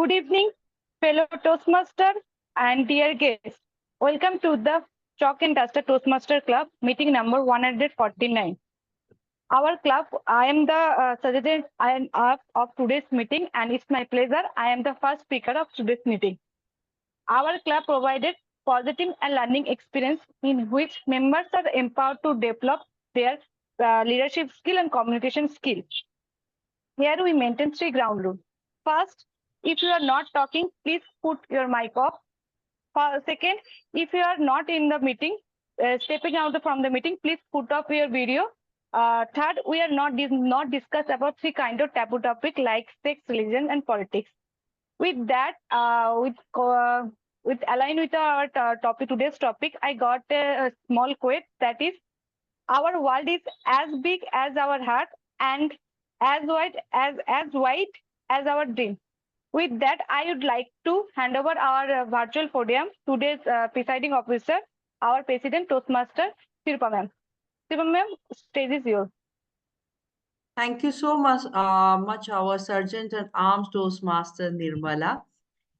Good evening, fellow Toastmaster and dear guests. Welcome to the Chalk and Duster Toastmaster Club meeting number 149. Our club, I am the president of today's meeting, and it's my pleasure. I am the first speaker of today's meeting. Our club provided positive and learning experience in which members are empowered to develop their leadership skill and communication skill. Here we maintain three ground rules. First, if you are not talking, please put your mic off. Second, if you are not in the meeting, stepping out from the meeting, please put off your video. Third, we are not discuss about three kind of taboo topic like sex, religion, and politics. With that, with align with our topic today's topic, I got a small quote that is, "Our world is as big as our heart and as wide as our dream." With that, I would like to hand over our virtual podium to today's presiding officer, our president Toastmaster, Sirpa ma'am. Sirpa ma'am, stage is yours. Thank you so much, our Sergeant at Arms Toastmaster Nirmala.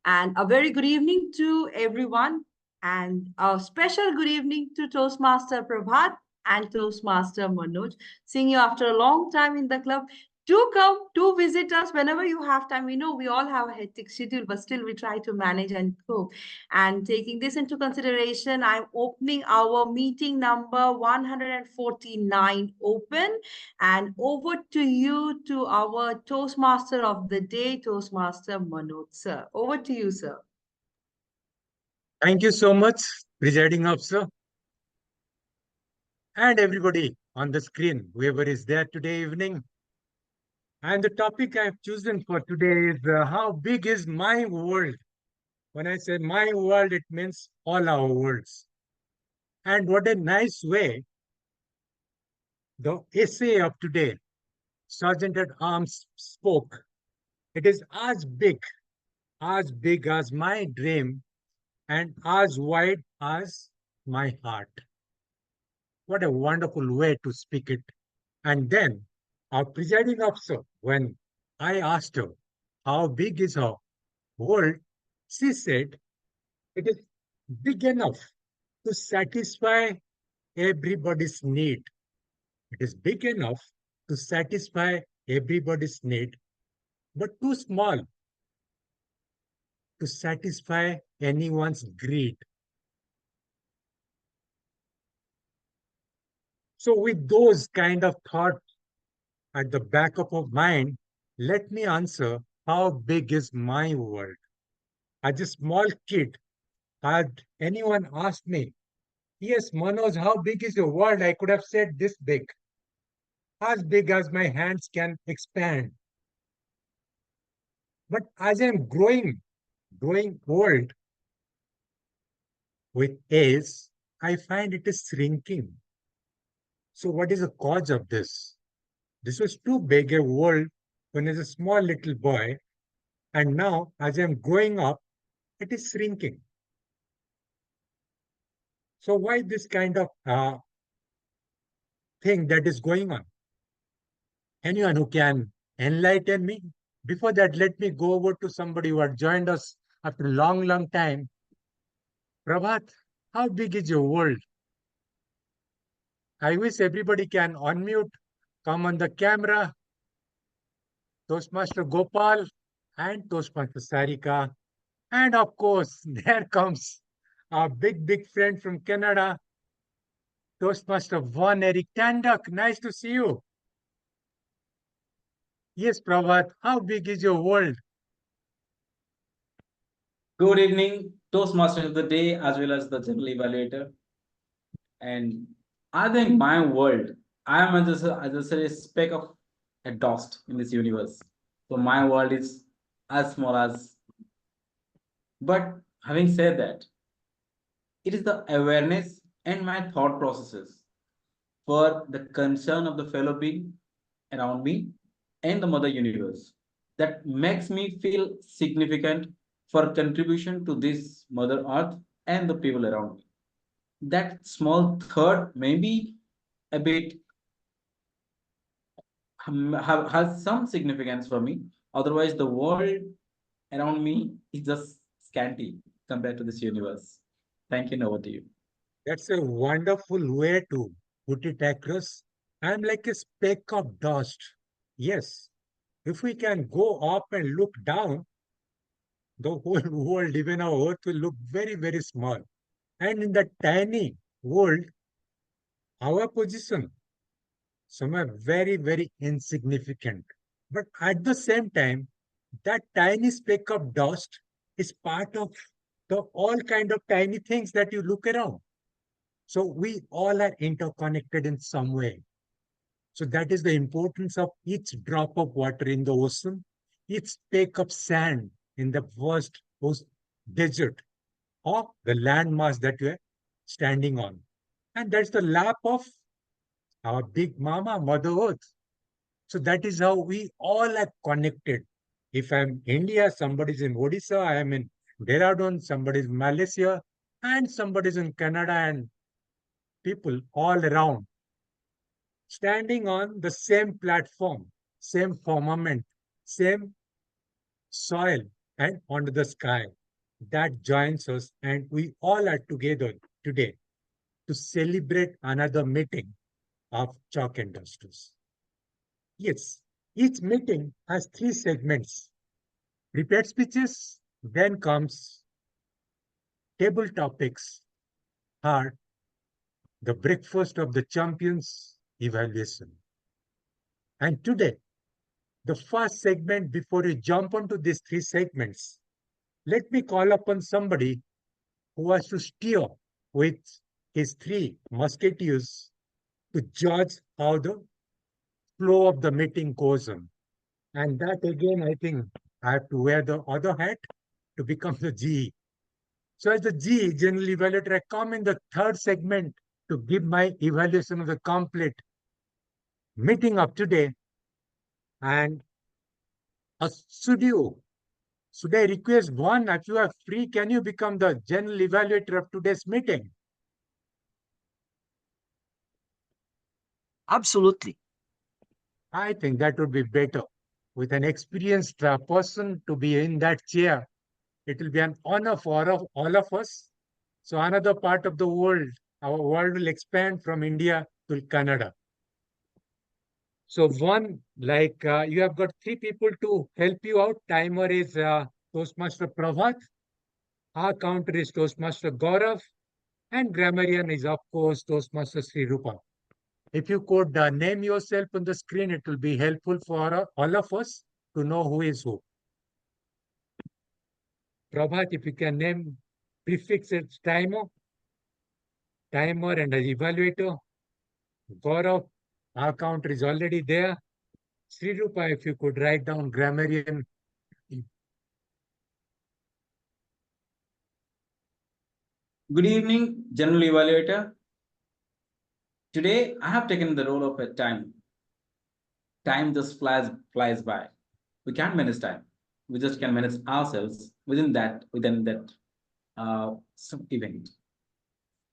And a very good evening to everyone. And a special good evening to Toastmaster Prabhat and Toastmaster Manoj. Seeing you after a long time in the club. Do come, do visit us whenever you have time. We know we all have a hectic schedule, but still we try to manage and cope. And taking this into consideration, I'm opening our meeting number 149 open. And over to you, to our Toastmaster of the day, Toastmaster Manoj, sir. Over to you, sir. Thank you so much, presiding officer. And everybody on the screen, whoever is there today evening. And the topic I've chosen for today is how big is my world? When I say my world, it means all our worlds. And what a nice way the essay of today, Sergeant at Arms spoke. It is as big as my dream and as wide as my heart. What a wonderful way to speak it. And then our presiding officer, when I asked her how big is her world, she said it is big enough to satisfy everybody's need. It is big enough to satisfy everybody's need, but too small to satisfy anyone's greed. So with those kind of thoughts at the back of our mind, let me answer how big is my world. As a small kid, had anyone asked me, "Yes, Manoj, how big is your world?" I could have said this big, as big as my hands can expand. But as I'm growing old with age, I find it is shrinking. So what is the cause of this? This was too big a world when I was a small little boy, and now as I'm growing up, it is shrinking. So why this kind of thing that is going on? Anyone who can enlighten me? Before that, let me go over to somebody who had joined us after a long time. Prabhat, how big is your world? I wish everybody can unmute, come on the camera. Toastmaster Gopal and Toastmaster Sarika. And of course, there comes our big friend from Canada, Toastmaster Von Eric Tandak. Nice to see you. Yes, Prabhat, how big is your world? Good evening, Toastmaster of the day, as well as the general evaluator. And I think my world, I am as a speck of a dust in this universe. So my world is as small as. But having said that, it is the awareness and my thought processes for the concern of the fellow being around me and the mother universe that makes me feel significant for contribution to this mother earth and the people around me. That small third may be a bit has some significance for me. Otherwise, the world around me is just scanty compared to this universe. Thank you, and over to you. That's a wonderful way to put it across. I'm like a speck of dust. Yes, if we can go up and look down, the whole world, even our Earth, will look very, very small. And in that tiny world, our position somewhere very, very insignificant. But at the same time, that tiny speck of dust is part of the all kind of tiny things that you look around. So we all are interconnected in some way. So that is the importance of each drop of water in the ocean, each speck of sand in the vast desert, or the landmass that you are standing on. And that's the lap of our big mama, Mother Earth. So that is how we all are connected. If I'm India, somebody's in Odisha, I am in Dehradun, somebody's in Malaysia, and somebody's in Canada, and people all around standing on the same platform, same firmament, same soil, and under the sky. That joins us, and we all are together today to celebrate another meeting of Chalk and Dusters. Yes, each meeting has three segments: prepared speeches, then comes table topics, heart, the breakfast of the champions, evaluation. And today, the first segment, before you jump onto these three segments, let me call upon somebody who has to steer with his three musketeers to judge how the flow of the meeting goes on. And that again, I think I have to wear the other hat to become the GE. So as the G, general evaluator, I come in the third segment to give my evaluation of the complete meeting of today. And should I request one, if you are free, can you become the general evaluator of today's meeting? Absolutely. I think that would be better. With an experienced person to be in that chair, it will be an honor for all of us. So another part of the world, our world will expand from India to Canada. So one, like you have got three people to help you out. Timer is Toastmaster Prabhat. Our counter is Toastmaster Gaurav. And grammarian is, of course, Toastmaster Sri Rupa. If you could name yourself on the screen, it will be helpful for all of us to know who is who. Prabhat, if you can name prefix it timer and an evaluator. Gaurav, our counter is already there. Sri Rupa, if you could write down grammarian. Good evening, General Evaluator. Today, I have taken the role of a time. Time just flies by. We can't manage time. We just can manage ourselves within that event.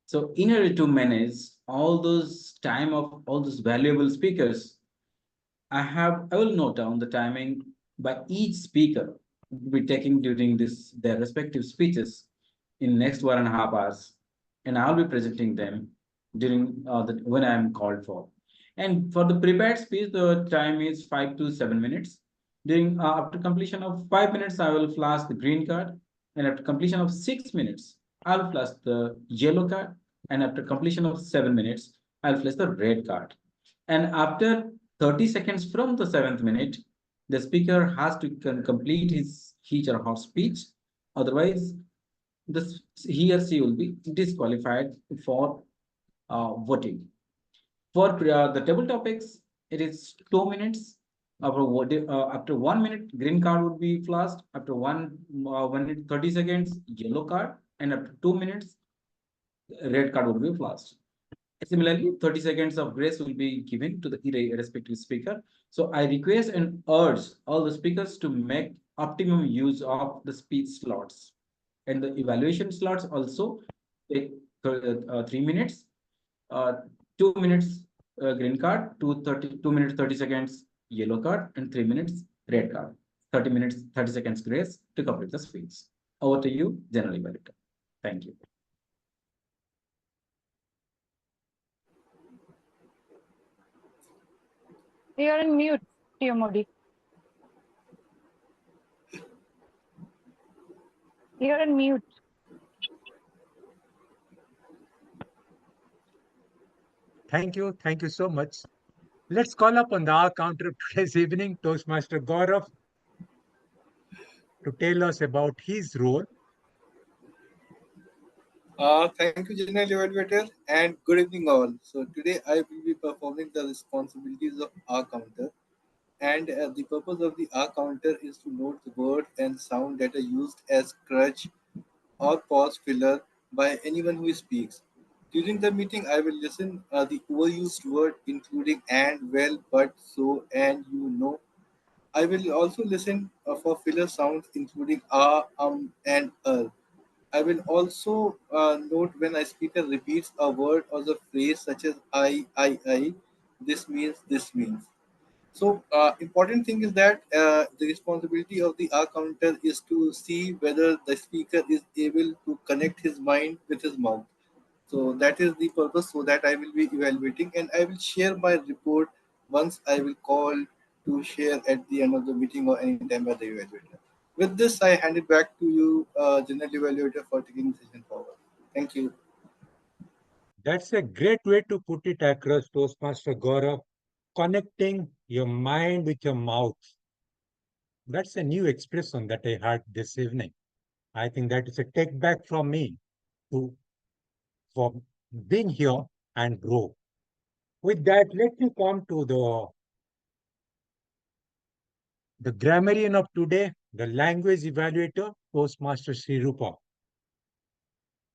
So in order to manage all those time of all those valuable speakers, I will note down the timing by each speaker will be taking during their respective speeches in next 1.5 hours, and I'll be presenting them during when I am called for. And for the prepared speech, the time is 5 to 7 minutes. During after completion of 5 minutes, I will flash the green card, and after completion of 6 minutes, I'll flash the yellow card, and after completion of 7 minutes, I'll flash the red card. And after 30 seconds from the 7th minute, the speaker has to complete his or her speech. Otherwise, he or she will be disqualified for voting. For the table topics, it is 2 minutes. After 1 minute, green card would be flashed. After 1 minute 30 seconds, yellow card, and after 2 minutes, red card would be flashed. Similarly, 30 seconds of grace will be given to the respective speaker. So I request and urge all the speakers to make optimum use of the speech slots. And the evaluation slots also take 3 minutes, 2 minutes green card, 2 minutes 30 seconds yellow card, and 3 minutes red card. 30 minutes, 30 seconds grace to complete the speech. Over to you, General Evaluator. Thank you. You're on mute, TM Modi. You're on mute. Thank you. Thank you so much. Let's call up on the R counter today's evening, Toastmaster Gaurav, to tell us about his role. Thank you, General Evaluator, and good evening, all. So today I will be performing the responsibilities of R counter, and the purpose of the R counter is to note the word and sound that are used as crutch or pause filler by anyone who speaks. During the meeting, I will listen the overused word including and, well, but, so, and, you know. I will also listen for filler sounds including and I will also note when a speaker repeats a word or the phrase such as I, this means. So, important thing is that the responsibility of the R counter is to see whether the speaker is able to connect his mind with his mouth. So that is the purpose. So that I will be evaluating, and I will share my report once I will call to share at the end of the meeting or anytime by the evaluator. With this, I hand it back to you, General Evaluator, for taking the session forward. Thank you. That's a great way to put it across, Toastmaster Gaurav, connecting your mind with your mouth. That's a new expression that I heard this evening. I think that is a take back from me to for being here and grow. With that, let me come to the grammarian of today, the language evaluator, Toastmaster Sri Rupa.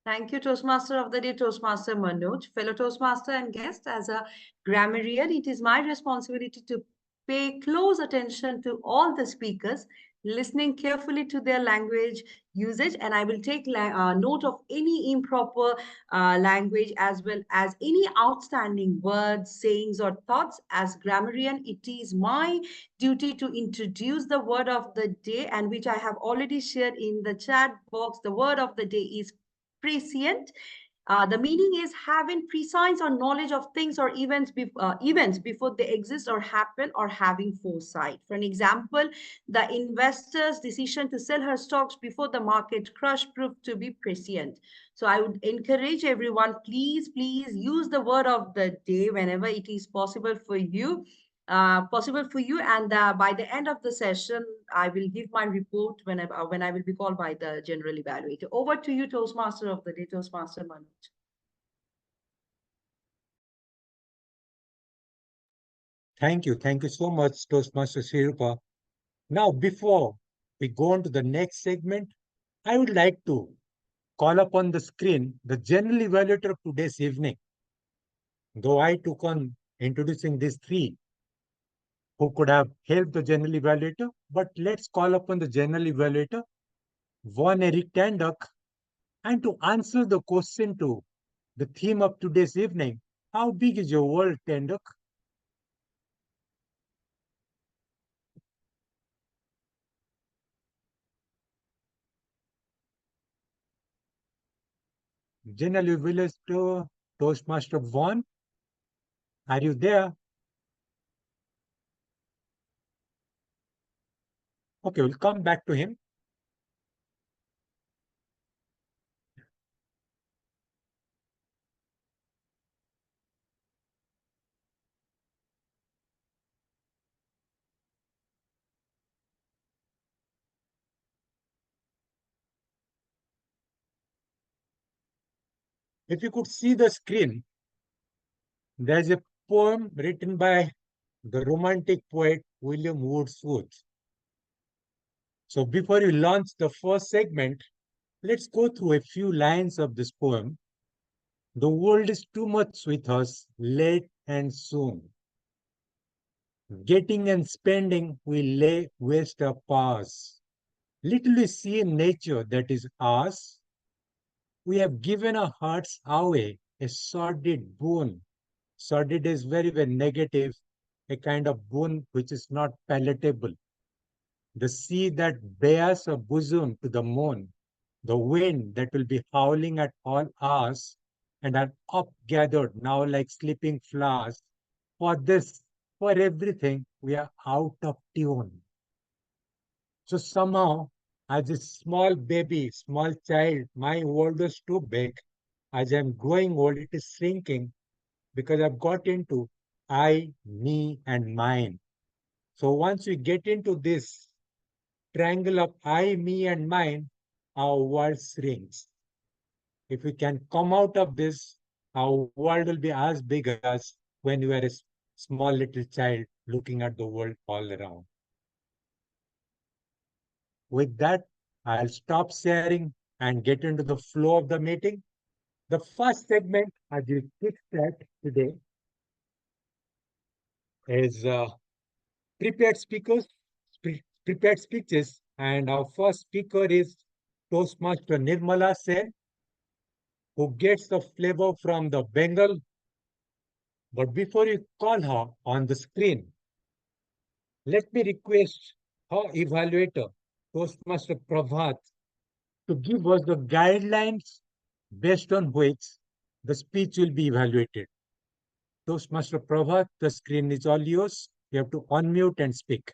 Thank you, Toastmaster of the Day, Toastmaster Manoj. Fellow Toastmaster and guest, as a grammarian, it is my responsibility to pay close attention to all the speakers, listening carefully to their language usage, and I will take note of any improper language as well as any outstanding words, sayings, or thoughts. As grammarian, it is my duty to introduce the word of the day, and which I have already shared in the chat box. The word of the day is prescient. The meaning is having prescience or knowledge of things or events before they exist or happen, or having foresight. For an example, the investor's decision to sell her stocks before the market crash proved to be prescient. So I would encourage everyone, please use the word of the day whenever it is possible for you. And by the end of the session, I will give my report when I will be called by the general evaluator. Over to you, Toastmaster of the Day, Toastmaster Manoj. Thank you. Thank you so much, Toastmaster Sri Rupa. Now, before we go on to the next segment, I would like to call up on the screen the general evaluator of today's evening. Though I took on introducing these three who could have helped the general evaluator, but let's call upon the general evaluator, Von Eric Tanduk, and to answer the question to the theme of today's evening, how big is your world, Tanduk? General evaluator, Toastmaster Von, are you there? Okay, we'll come back to him. If you could see the screen, there's a poem written by the romantic poet William Wordsworth. So before you launch the first segment, let's go through a few lines of this poem. The world is too much with us, late and soon. Getting and spending we lay waste our powers. Little we see in nature that is ours. We have given our hearts away, a sordid boon. Sordid is very, very negative, a kind of boon which is not palatable. the sea that bears a bosom to the moon, the wind that will be howling at all hours, and are upgathered now like sleeping flowers. For this, for everything, we are out of tune. So somehow, as a small baby, small child, my world was too big. As I'm growing old, it is shrinking because I've got into I, me, and mine. So once we get into this triangle of I, me, and mine, our world shrinks. If we can come out of this, our world will be as big as when you were a small little child looking at the world all around. With that, I'll stop sharing and get into the flow of the meeting. The first segment, as you kickstart today, is prepared speakers, prepared speeches, and our first speaker is Toastmaster Nirmala Sen, who gets the flavor from the Bengal. But before you call her on the screen, let me request her evaluator, Toastmaster Prabhat, to give us the guidelines based on which the speech will be evaluated. Toastmaster Prabhat, the screen is all yours. You have to unmute and speak.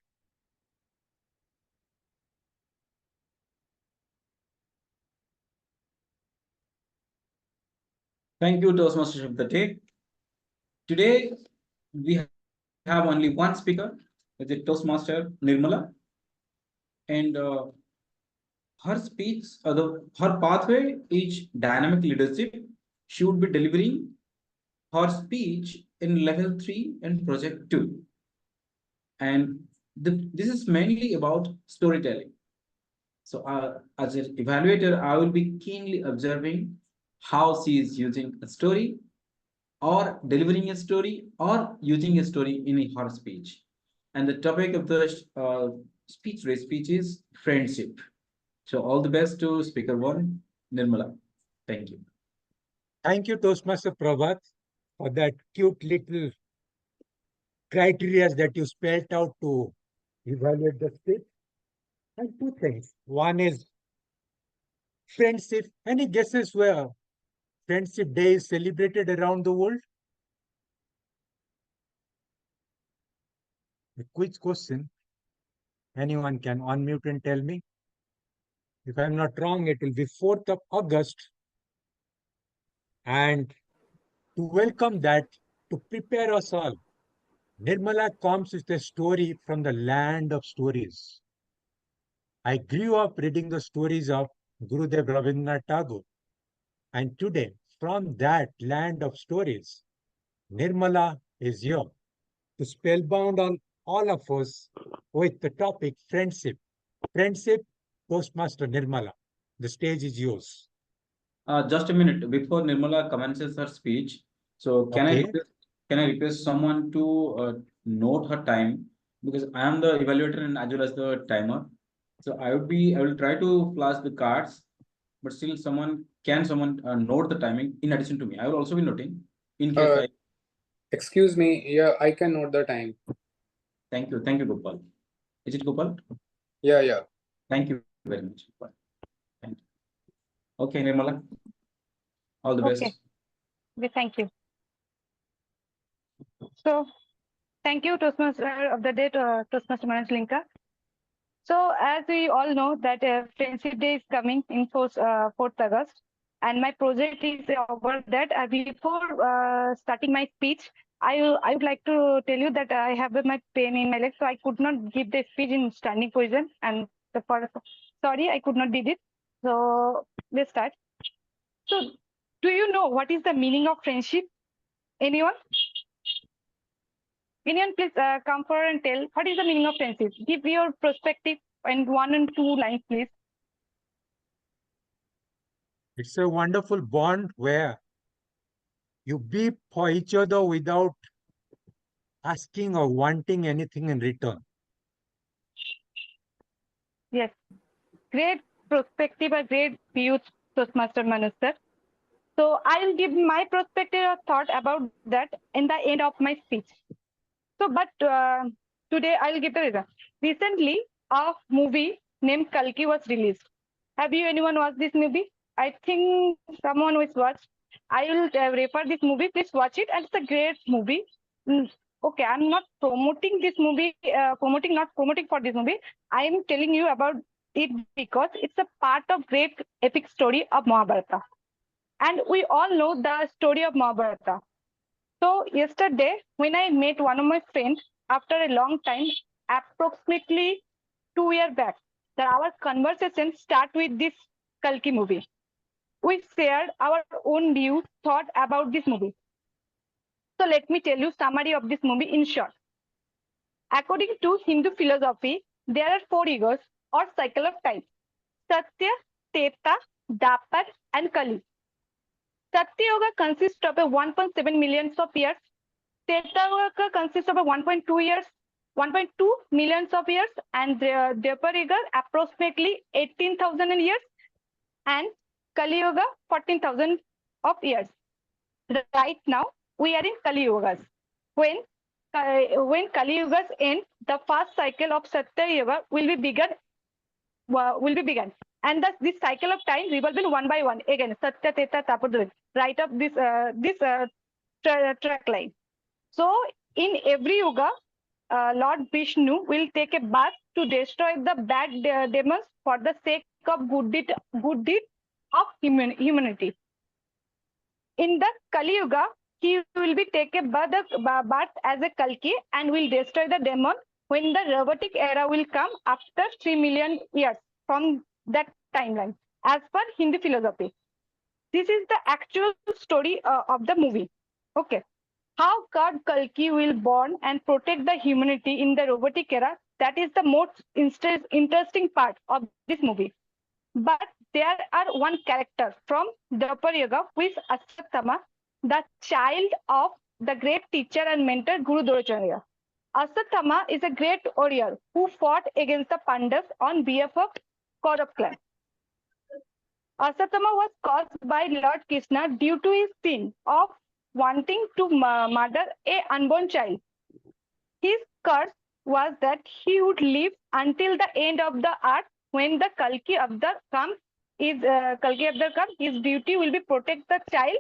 Thank you, Toastmasters of the day. Today, we have only one speaker, which is Toastmaster Nirmala, and her speech, her pathway is dynamic leadership. She would be delivering her speech in level 3 and project 2. And this is mainly about storytelling. So, as an evaluator, I will be keenly observing how she is using a story or delivering a story or using a story in her speech. And the topic of the speech is friendship. So all the best to speaker one, Nirmala. Thank you. Thank you, Toastmaster Prabhat, for that cute little criteria that you spelled out to evaluate the speech. And two things. One is friendship. Any guesses where Friendship Day is celebrated around the world? A quick question. Anyone can unmute and tell me. If I'm not wrong, it will be 4th of August. And to welcome that, to prepare us all, Nirmala comes with a story from the land of stories. I grew up reading the stories of Gurudev Rabindranath Tagore. And today, from that land of stories, Nirmala is here to spellbound on all of us with the topic friendship. Friendship, Toastmaster Nirmala. The stage is yours. Just a minute before Nirmala commences her speech. So Okay. can I request someone to note her time, because I am the evaluator and as well as the timer. So I will try to flash the cards, but still someone note the timing in addition to me. I will also be noting in case Uh, Excuse me. Yeah, I can note the time. Thank you, Gopal. Is it Gopal? Yeah, yeah. Thank you very much, Gopal. Thank you. Okay, Nirmala. All the Okay. best. Thank you. So, thank you, Toastmaster of the day, Toastmaster Manoj Lenka. So, as we all know that Friendship Day is coming in 4th August, and my project is over that. Before starting my speech, I would like to tell you that I have my pain in my leg, so I could not give the speech in standing position, and sorry, I could not did it. So let's start. So, do you know what is the meaning of friendship? Anyone? Anyone, please come forward and tell what is the meaning of friendship. Give your perspective in 1 and 2 lines, please. It's a wonderful bond where you be for each other without asking or wanting anything in return. Yes, great perspective, a great views, Toastmaster Manoj sir. So I'll give my perspective or thought about that in the end of my speech. So, but today I'll give the reason. Recently, a movie named Kalki was released. Have you anyone watched this movie? I think someone was watched. I will refer this movie. Please watch it, and it's a great movie. Mm, Okay, I'm not promoting this movie. Not promoting for this movie. I am telling you about it because it's a part of great epic story of Mahabharata, and we all know the story of Mahabharata. So yesterday, when I met one of my friends after a long time, approximately 2 years back, that our conversation start with this Kalki movie. We shared our own views, thought about this movie. So let me tell you summary of this movie in short. According to Hindu philosophy, there are four egos or cycle of time: Satya, Treta, Dapar, and Kali. Satya Yoga consists of a 1.7 millions of years. Treta Yoga consists of a 1.2 years, 1.2 millions of years, and Dwapar Yuga approximately 18,000 years, and Kali Yuga 14,000 of years. Right now, we are in Kali Yugas. When Kali Yugas end, the first cycle of Satya Yuga will be begun. And this cycle of time revolving one by one again. Satya, Treta, Tapur, right up this track line. So in every yuga, Lord Vishnu will take a bath to destroy the bad demons for the sake of good deed of humanity. In the Kali Yuga, he will be take a bath as a Kalki and will destroy the demon when the robotic era will come after 3 million years from that timeline, as per Hindu philosophy. This is the actual story of the movie. Okay. How God Kalki will born and protect the humanity in the robotic era, that is the most interesting part of this movie. But there are one character from Dwapar Yuga, who is Asatthama, the child of the great teacher and mentor Guru Dronacharya. Asatthama is a great warrior who fought against the Pandavas on behalf of Kaurav clan. Asatthama was caused by Lord Krishna due to his sin of wanting to murder a unborn child. His curse was that he would live until the end of the earth when the Kalki Avtar comes. His duty will be protect the child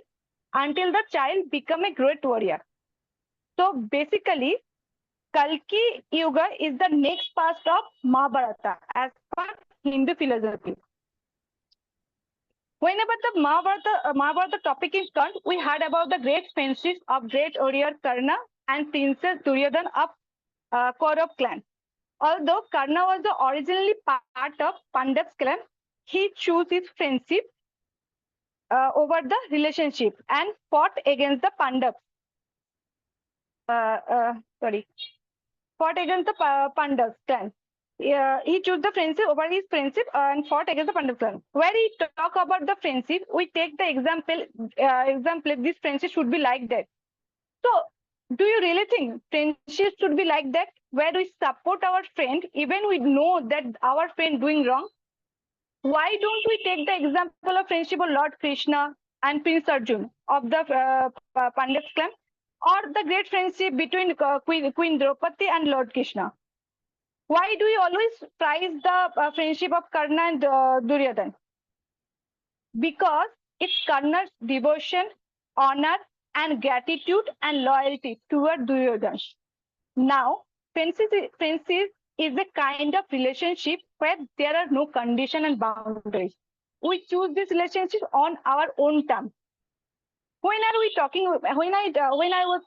until the child become a great warrior. So basically, Kalki Yuga is the next part of Mahabharata as per Hindu philosophy. Whenever the Mahabharata topic is turned, we heard about the great friendship of great warrior Karna and Princess Duryodhana of Kaurav clan. Although Karna was originally part of Pandav's clan, he chose his friendship over the relationship and fought against the Pandavas. Fought against the Pandavas clan. He chose the friendship over his friendship and fought against the Pandav clan. Where we talk about the friendship, we take the example. This friendship should be like that. So, do you really think friendship should be like that, where we support our friend even we know that our friend doing wrong? Why don't we take the example of friendship of Lord Krishna and Prince Arjun of the Pandav's clan, or the great friendship between Queen Draupadi and Lord Krishna? Why do we always prize the friendship of Karna and Duryodhana? Because it's Karna's devotion, honor, and gratitude and loyalty toward Duryodhana. Now, friendship is a kind of relationship where there are no condition and boundaries. We choose this relationship on our own terms. When I was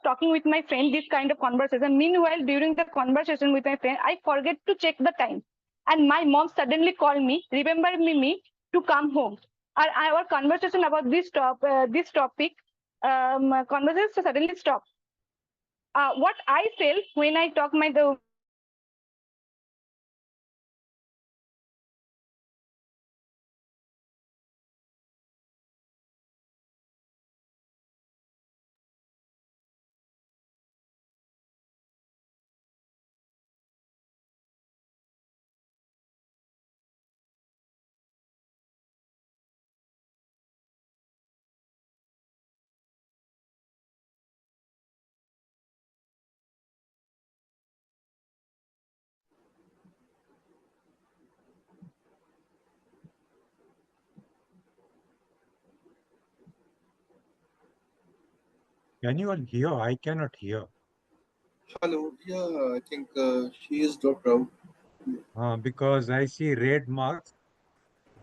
talking with my friend this kind of conversation, meanwhile during the conversation with my friend, I forget to check the time, and my mom suddenly called me, remembered me to come home. Our conversation about this topic, conversation suddenly stopped. What I felt when I talk my Can you all hear? I cannot hear. Hello. Yeah, I think she is dropped out. Because I see red marks.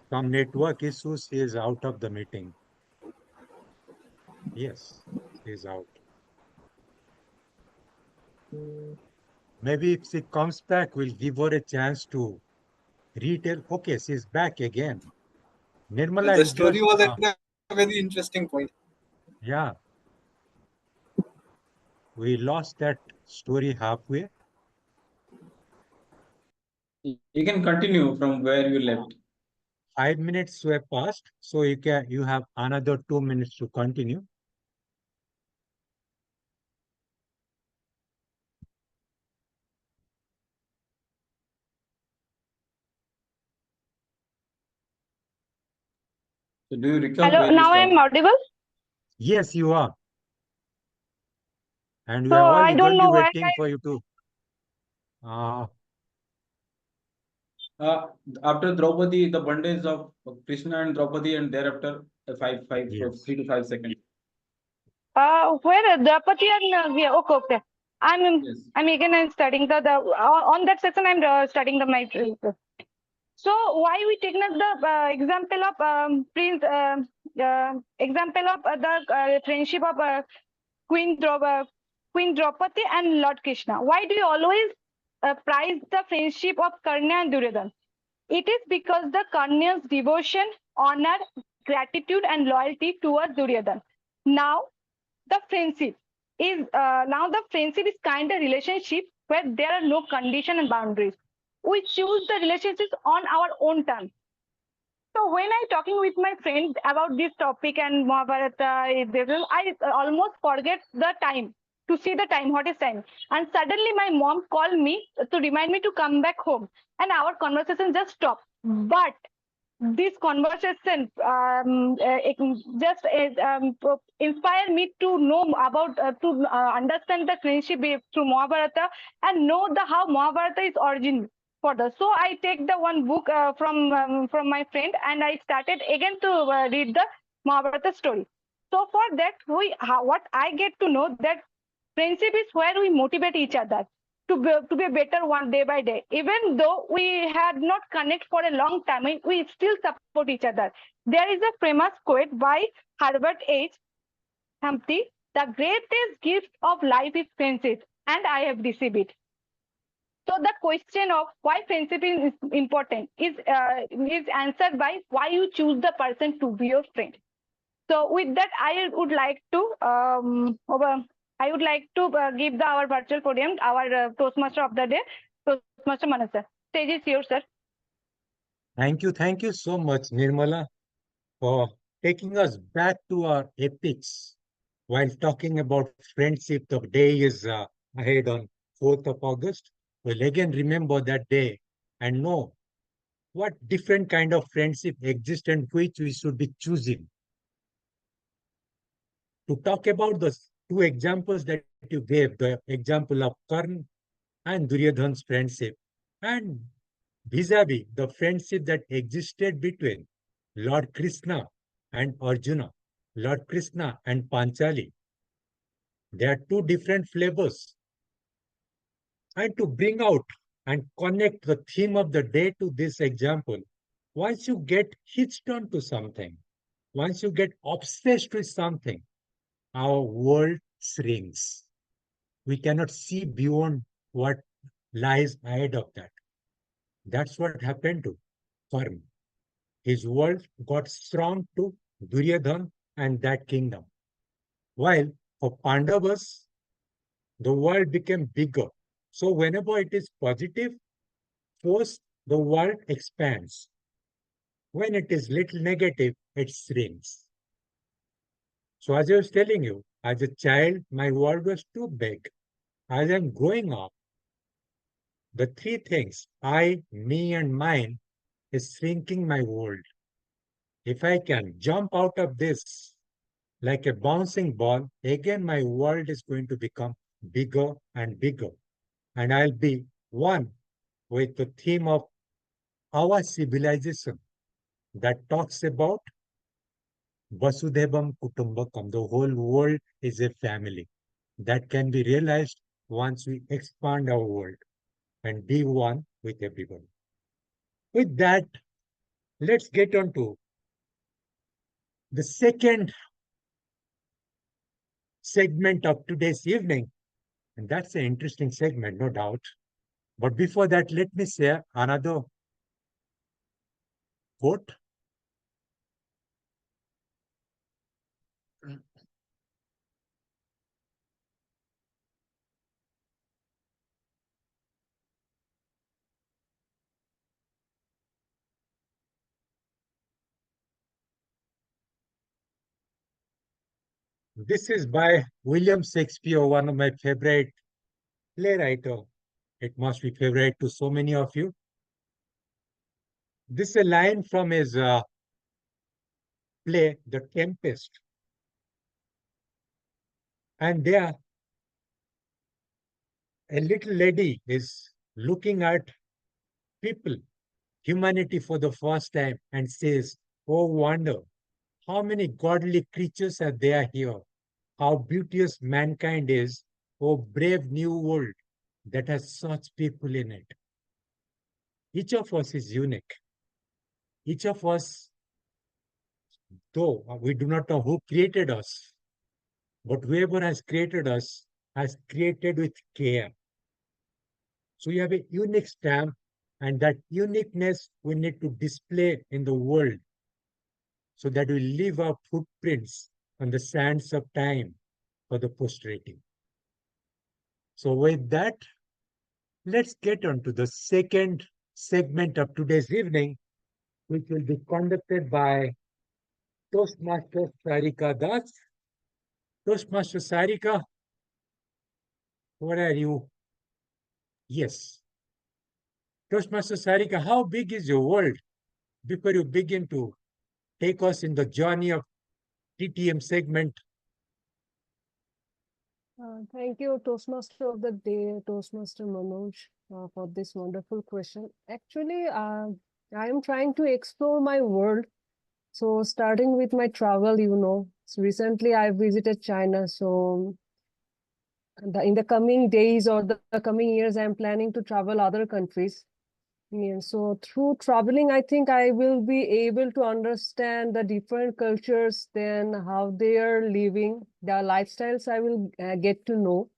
Some network issues. She is out of the meeting. Yes, she is out. Maybe if she comes back, we'll give her a chance to retell. Okay, she's back again. Nirmala, The you story just, was at a very interesting point. yeah, we lost that story halfway. You can continue from where you left. 5 minutes were passed, so you have another 2 minutes to continue. So do you recall Hello, where you now I am stopped? audible. Yes, you are. And we So are all I don't eagerly know why waiting for you to. Uh, Uh, After Draupadi, the bondage of Krishna and Draupadi, and thereafter 3 to 5 seconds. where Draupadi and yeah, okay, okay. Yes. I'm studying the on that section. I'm studying the my. So why we take not the example of Prince example of the friendship of Queen Draupadi and Lord Krishna? Why do you always prize the friendship of Karna and Duryodhana? It is because the Karna's devotion, honor, gratitude, and loyalty towards Duryodhana. Now the friendship is kind of relationship where there are no condition and boundaries. We choose the relationships on our own terms. So when I talking with my friend about this topic and Mahabharata, I almost forget the time to see the time, what is time. And suddenly my mom called me to remind me to come back home. And our conversation just stopped. But this conversation just inspire me to know about to understand the friendship through Mahabharata and know the how Mahabharata is origin for the. So I take the one book from my friend and I started again to read the Mahabharata story. So for that, what I get to know that friendship is where we motivate each other to be better one day by day. Even though we had not connect for a long time, we still support each other. There is a famous quote by Herbert H. Humphrey: "The greatest gift of life is friendship, and I have received it." So the question of why friendship is important is answered by why you choose the person to be your friend. So with that, I would like to give our virtual podium, our Toastmaster of the day, Toastmaster Manoj sir. Stage is yours, sir. Thank you so much, Nirmala, for taking us back to our epics while talking about friendship. The day is ahead on 4th of August. We'll again remember that day and know what different kind of friendship exists and which we should be choosing. To talk about the two examples that you gave, the example of Karn and Duryodhan's friendship, and vis-a-vis the friendship that existed between Lord Krishna and Arjuna, Lord Krishna and Panchali. There are two different flavors. And to bring out and connect the theme of the day to this example, once you get hitched onto something, once you get obsessed with something, our world shrinks. We cannot see beyond what lies ahead of that. That's what happened to Karna. His world got strong to Duryodhan and that kingdom. While for Pandavas, the world became bigger. So whenever it is positive, force, the world expands. When it is little negative, it shrinks. So as I was telling you, as a child, my world was too big. As I'm growing up, the three things, I, me, and mine, is shrinking my world. If I can jump out of this like a bouncing ball, again my world is going to become bigger and bigger. And I'll be one with the theme of our civilization that talks about Vasudhaivam Kutumbakam. The whole world is a family. That can be realized once we expand our world and be one with everyone. With that, let's get on to the second segment of today's evening. And that's an interesting segment, no doubt. But before that, let me say another quote. This is by William Shakespeare, one of my favorite playwright. It must be favorite to so many of you. This is a line from his play, The Tempest. And there, a little lady is looking at people, humanity for the first time, and says, "Oh, wonder, how many godly creatures are there here? How beauteous mankind is! Oh, brave new world that has such people in it." Each of us is unique. Each of us, though we do not know who created us, but whoever has created us has created with care. So you have a unique stamp, and that uniqueness we need to display in the world so that we leave our footprints on the sands of time for the posterity. So with that, let's get on to the second segment of today's evening, which will be conducted by Toastmaster Sarika Das. Toastmaster Sarika, where are you? Yes. Toastmaster Sarika, how big is your world? Before you begin to take us in the journey of TTM segment. Thank you, Toastmaster of the Day, Toastmaster Manoj, for this wonderful question. Actually, I am trying to explore my world. So, starting with my travel, so recently I visited China. So, in the coming days or the coming years, I am planning to travel other countries. Yeah, so through traveling, I think I will be able to understand the different cultures, then how they are living, their lifestyles I will get to know.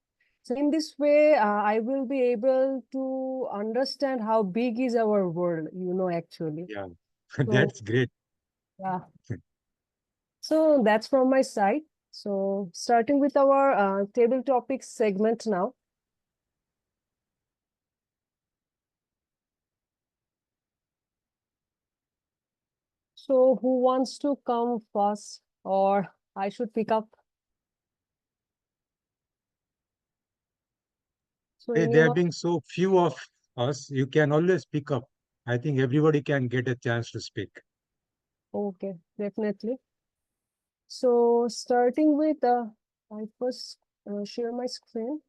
So in this way, I will be able to understand how big is our world, actually. Yeah, So, that's great. yeah. So that's from my side. So starting with our table topics segment now. So who wants to come first, or I should pick up? So There anyone? being so few of us, you can always pick up. I think everybody can get a chance to speak. Okay, definitely. So starting with, I first share my screen.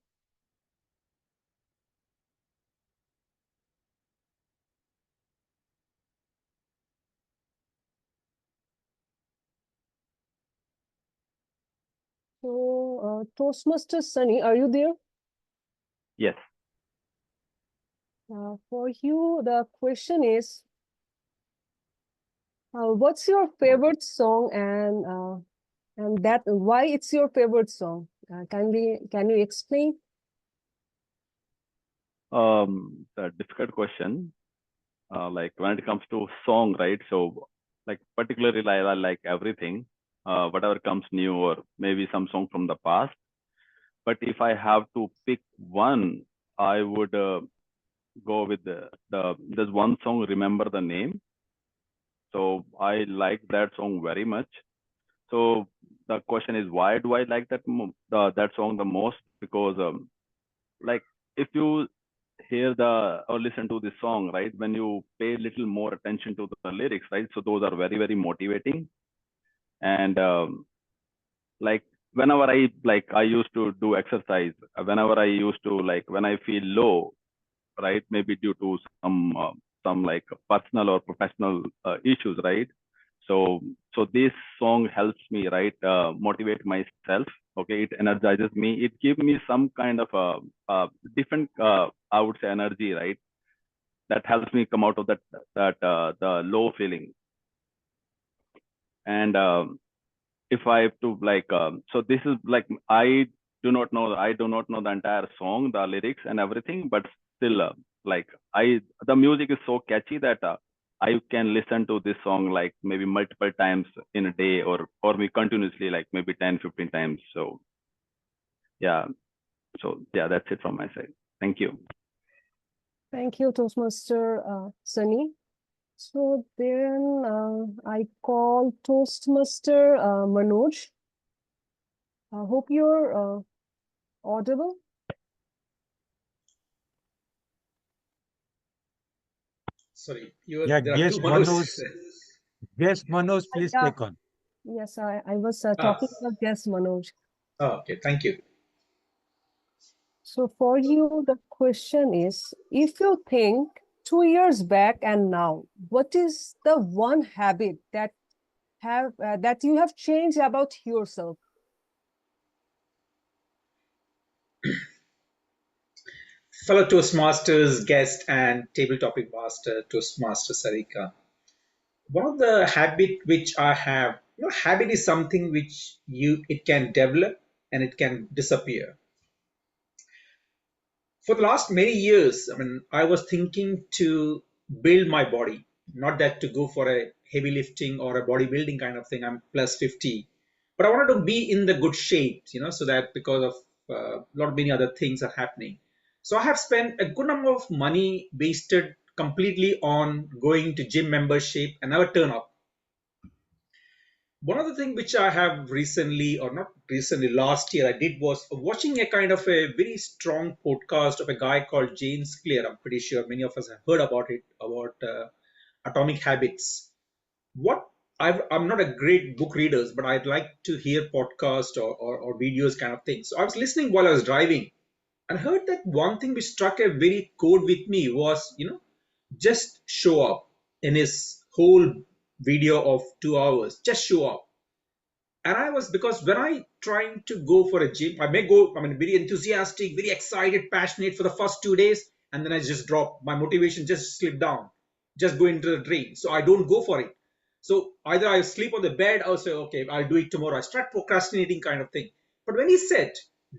So Toastmaster Sunny, are you there? Yes. For you, the question is, what's your favorite song and that why it's your favorite song? Can you explain? The difficult question. Like when it comes to song, right? So like particularly I like everything, whatever comes new or maybe some song from the past. But if I have to pick one, I would go with there's one song, Remember the Name. So I like that song very much. So the question is, why do I like that song the most? Because like if you hear or listen to this song, right, when you pay a little more attention to the lyrics, right, so those are very, very motivating. And like whenever I used to do exercise, whenever I used to when I feel low, right, maybe due to some like personal or professional issues, right, so So this song helps me, right, motivate myself. Okay, it energizes me. It gives me some kind of different, I would say, energy, right? That helps me come out of the low feeling. And if I have to so this is like I do not know the entire song, the lyrics and everything, but still the music is so catchy that I can listen to this song like maybe multiple times in a day, or me continuously, like maybe 10-15 times. So yeah, that's it from my side. Thank you. Thank you, Toastmaster Sunny. So then I call Toastmaster Manoj. I hope you're audible. Sorry, Yeah, there are guest two Manoj. Manoj. Guest Manoj, please Yeah. take on. Yes, I was talking about guest Manoj. Okay, thank you. So for you, the question is, if you think 2 years back and now, what is the one habit that you have changed about yourself? Fellow Toastmasters, guest, and table topic master, Toastmaster Sarika. One of the habit which I have, habit is something which it can develop and it can disappear. For the last many years, I mean, I was thinking to build my body, not that to go for a heavy lifting or a bodybuilding kind of thing. I'm plus 50, but I wanted to be in the good shape, so that because of a lot of many other things are happening. So I have spent a good number of money wasted completely on going to gym membership and never turn up. One of the things which I have recently, or not recently, last year I did was watching a kind of a very strong podcast of a guy called James Clear. I'm pretty sure many of us have heard about it, about atomic habits. I'm not a great book reader, but I'd like to hear podcast or videos kind of thing. So I was listening while I was driving and heard that one thing which struck a very chord with me was, just show up. In his whole video of 2 hours, just show up. And I was, because when I trying to go for a gym, I may go, I mean, very enthusiastic, very excited, passionate for the first 2 days, and then I just drop. My motivation just slip down, just go into the drain. So I don't go for it. So either I sleep on the bed or say, okay, I'll do it tomorrow. I start procrastinating kind of thing. But when he said,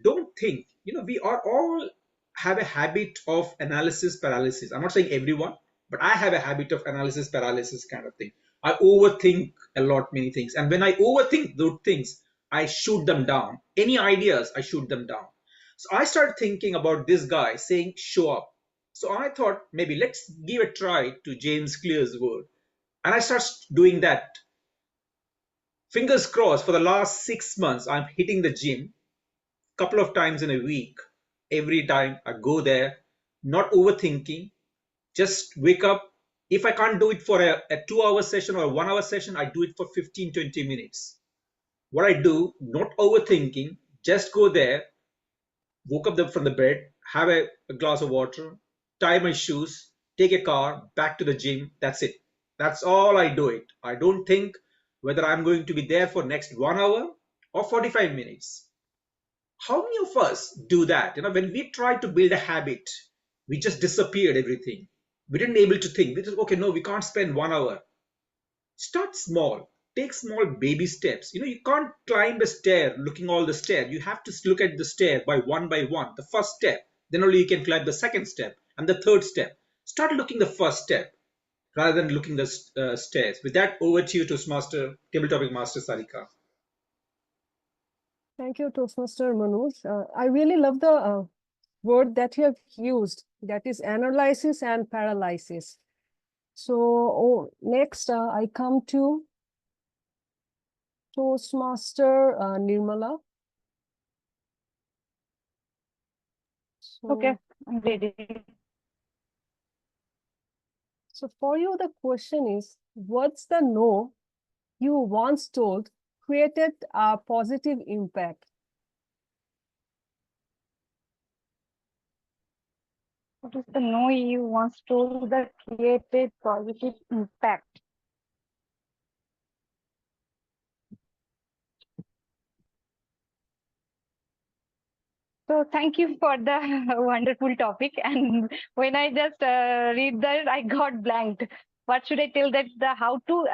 don't think, we are all have a habit of analysis paralysis. I'm not saying everyone, but I have a habit of analysis paralysis kind of thing. I overthink a lot, many things. And when I overthink those things, I shoot them down. Any ideas, I shoot them down. So I started thinking about this guy saying, show up. So I thought maybe let's give a try to James Clear's word. And I started doing that. Fingers crossed, for the last 6 months, I'm hitting the gym a couple of times in a week. Every time I go there, not overthinking, just wake up. If I can't do it for a 2 hour session or a 1 hour session, I do it for 15-20 minutes. What I do, not overthinking, just go there, woke up from the bed, have a glass of water, tie my shoes, take a car, back to the gym. That's it. That's all I do it. I don't think whether I'm going to be there for next 1 hour or 45 minutes. How many of us do that? When we try to build a habit, we just disappeared everything. We didn't able to think. We just, okay, no, we can't spend 1 hour. Start small. Take small baby steps. You can't climb a stair looking all the stair. You have to look at the stair by one. The first step. Then only you can climb the second step and the third step. Start looking the first step rather than looking the stairs. With that, over to you, Toastmaster, Table Topic Master Sarika. Thank you, Toastmaster Manoj. I really love the word that you have used, that is analysis and paralysis. So next, I come to Toastmaster Nirmala. So, Okay, I'm ready. So for you, the question is, what's the no you once told created a positive impact? What is the no you once told that created positive impact? So thank you for the wonderful topic. And when I just read that, I got blanked. What should I tell that the how to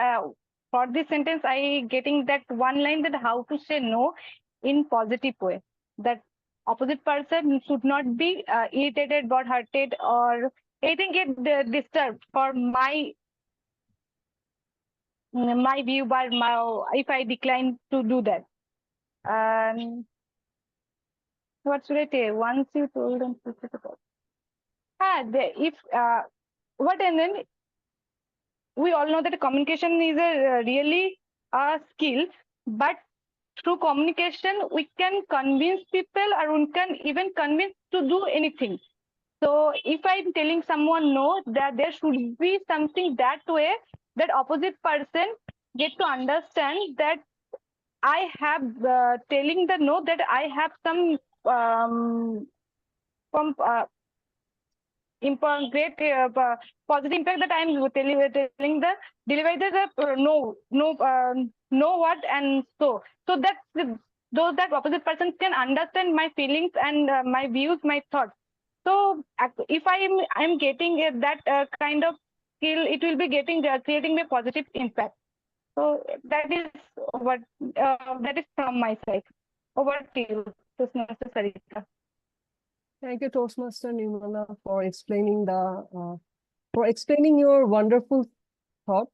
for this sentence? I getting that one line that how to say no in positive way. That opposite person should not be irritated, or hurted, or anything get disturbed for my view, by my if I decline to do that. What should I tell? Once you told them to put about. If what and then we all know that communication is a really a skill, but through communication we can convince people, or we can even convince to do anything. So if I'm telling someone no, that there should be something that way that opposite person get to understand that I have telling the no, that I have some from great positive impact, that I'm telling the deliver the no what and so that those that opposite person can understand my feelings and my views, my thoughts. So if I'm getting that kind of skill, it will be getting creating a positive impact. So that is what that is from my side. Over to you, Mr. Sarita. Thank you, Toastmaster Nirmala, for explaining your wonderful thought.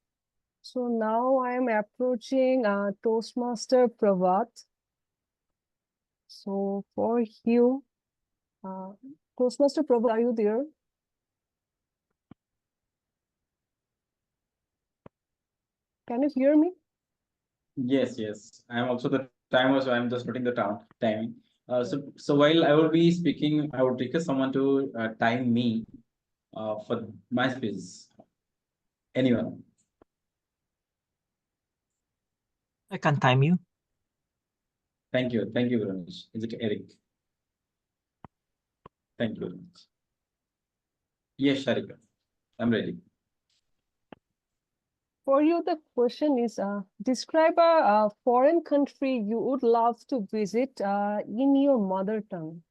So now I am approaching Toastmaster Pravat. So for you, Toastmaster Pravat, are you there? Can you hear me? Yes, yes. I am also the timer, so I'm just noting the timing. So while I will be speaking, I would request someone to time me for my speech. Anyone? I can time you. Thank you. Thank you very much. Is it Eric? Thank you very much. Yes, Sharika. I'm ready. For you, the question is, describe a foreign country you would love to visit in your mother tongue.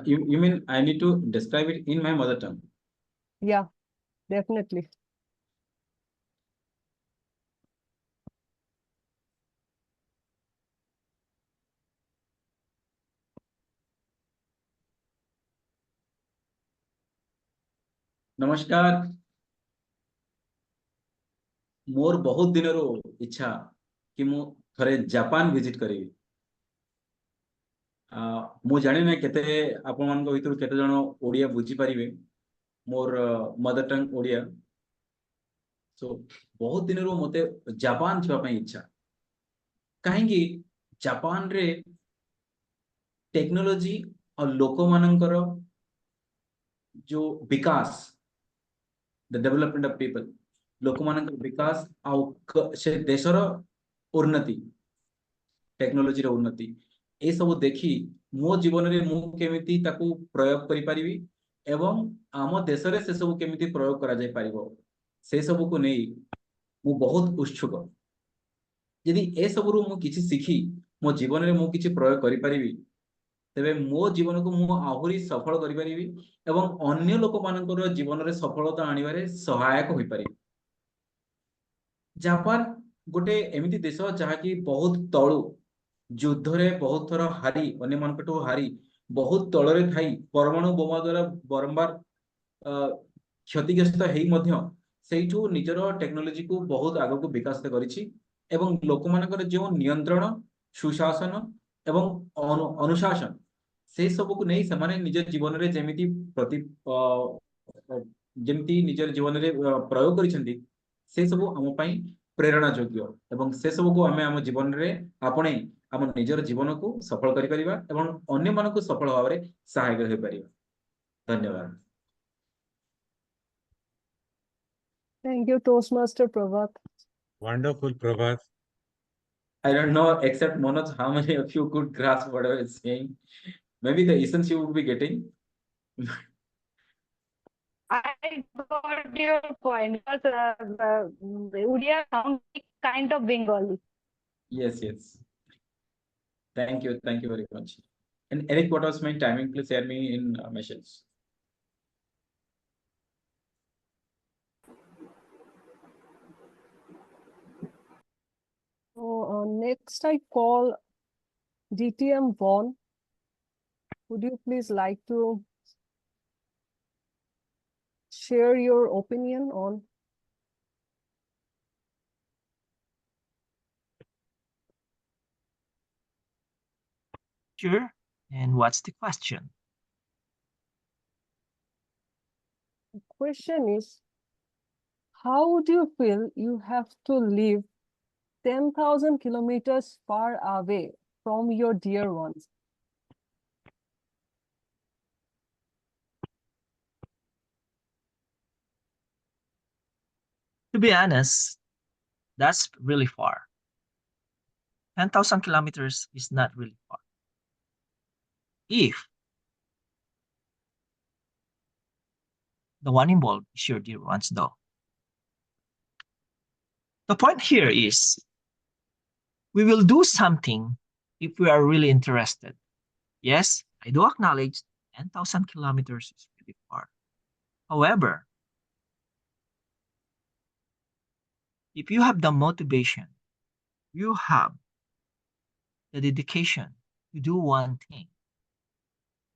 You mean I need to describe it in my mother tongue? Yeah, definitely. नमस्कार मोर बहुत दिन रो इच्छा कि मु थरे Japan visit करी मु जाने ना केते आपण मान को भितर केते जण ओडिया बुझी परिबे मोर मदर टंग ओडिया सो बहुत दिन रो मते जापान छिवा पई इच्छा काहेकि जापान रे टेक्नोलॉजी और लोक मानकर जो विकास द डेवलपमेंट ऑफ पीपल लोक मानकर विकास आ से देशर उन्नति टेक्नोलॉजी रो उन्नति ए सब देखि मो जीवन रे मु केमिति ताकू प्रयोग करि परिबी एवं आम देश रे से सब केमिति प्रयोग करा जाय परिबो से सब को नै मु बहुत उत्सुक यदि ए सब रु मु किछि सिखी मो जीवन रे मु किछि प्रयोग करि परिबी तेबे मो जीवन को मु आहुरी सफल करि परिबी एवं अन्य लोक मानकर जीवन रे सफलता आनिबारे सहायक होई परिबी जापान गोटे एमिति देश जहा कि बहुत तळु युद्ध रे बहुत थर हारी अन्य मानकटो हारी बहुत तଳରେ थाई परमाणु बोमा द्वारा बारंबार क्षतिग्रस्त हेई मध्य सेइठु निजर टेक्नोलॉजी को बहुत आगो को विकास करिछि एवं लोक मानकर जो नियंत्रण सुशासन एवं अनुशासन से सब को नहीं समाने निज जीवन रे जेमिति प्रति जेमिति निजर जीवन रे प्रयोग करिसेंती से सब हम पई प्रेरणा योग्य एवं से सब को आमे हम जीवन रे आपणे हम निजर जीवन को सफल करि परिबा एवं अन्य मानक सफल भाव सहायक हो परिबा धन्यवाद Thank you, Toastmaster Pravat. Wonderful, Prabhat. I don't know except Manoj how many of you could grasp what I was saying. Maybe the essence you would be getting. I got your point because Udia sounds like kind of Bengali. Yes, yes. Thank you very much. And Eric, what was my timing? Please share me in message. So next I call DTM Vaughn. Would you please like to share your opinion on? Sure. And what's the question? The question is, how do you feel you have to live 10,000 kilometers far away from your dear ones? To be honest, that's really far. 10,000 kilometers is not really far. If the one involved is your dear ones, though. The point here is we will do something if we are really interested. Yes, I do acknowledge 10,000 kilometers is really far. However, if you have the motivation, you have the dedication to do one thing,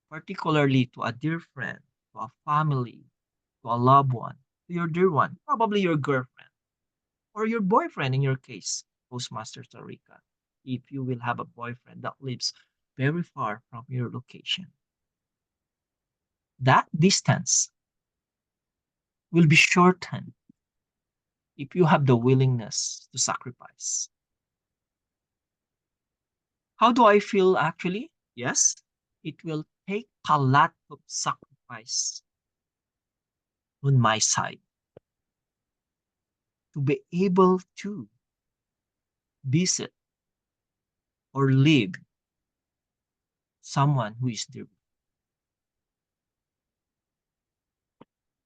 particularly to a dear friend, to a family, to a loved one, to your dear one, probably your girlfriend or your boyfriend in your case, Toastmasters Rica, if you will have a boyfriend that lives very far from your location. That distance will be shortened if you have the willingness to sacrifice. How do I feel actually? Yes, it will take a lot of sacrifice on my side to be able to visit or live someone who is dear.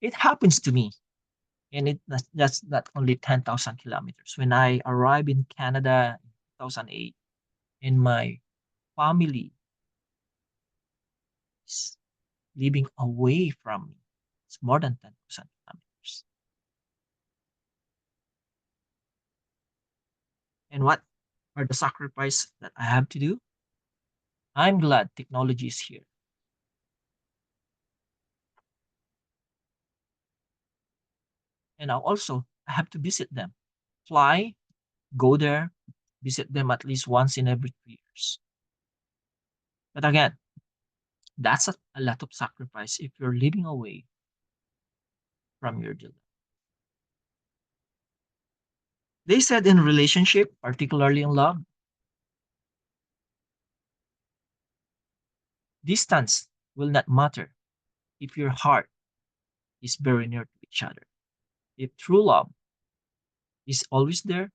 It happens to me, and that's not only 10,000 kilometers. When I arrived in Canada in 2008, and my family is living away from me, it's more than 10,000 kilometers. And what are the sacrifices that I have to do? I'm glad technology is here. And I have to visit them, fly, go there, visit them at least once in every 3 years. But again, that's a lot of sacrifice if you're living away from your dear. They said in relationship, particularly in love, distance will not matter if your heart is very near to each other. If true love is always there,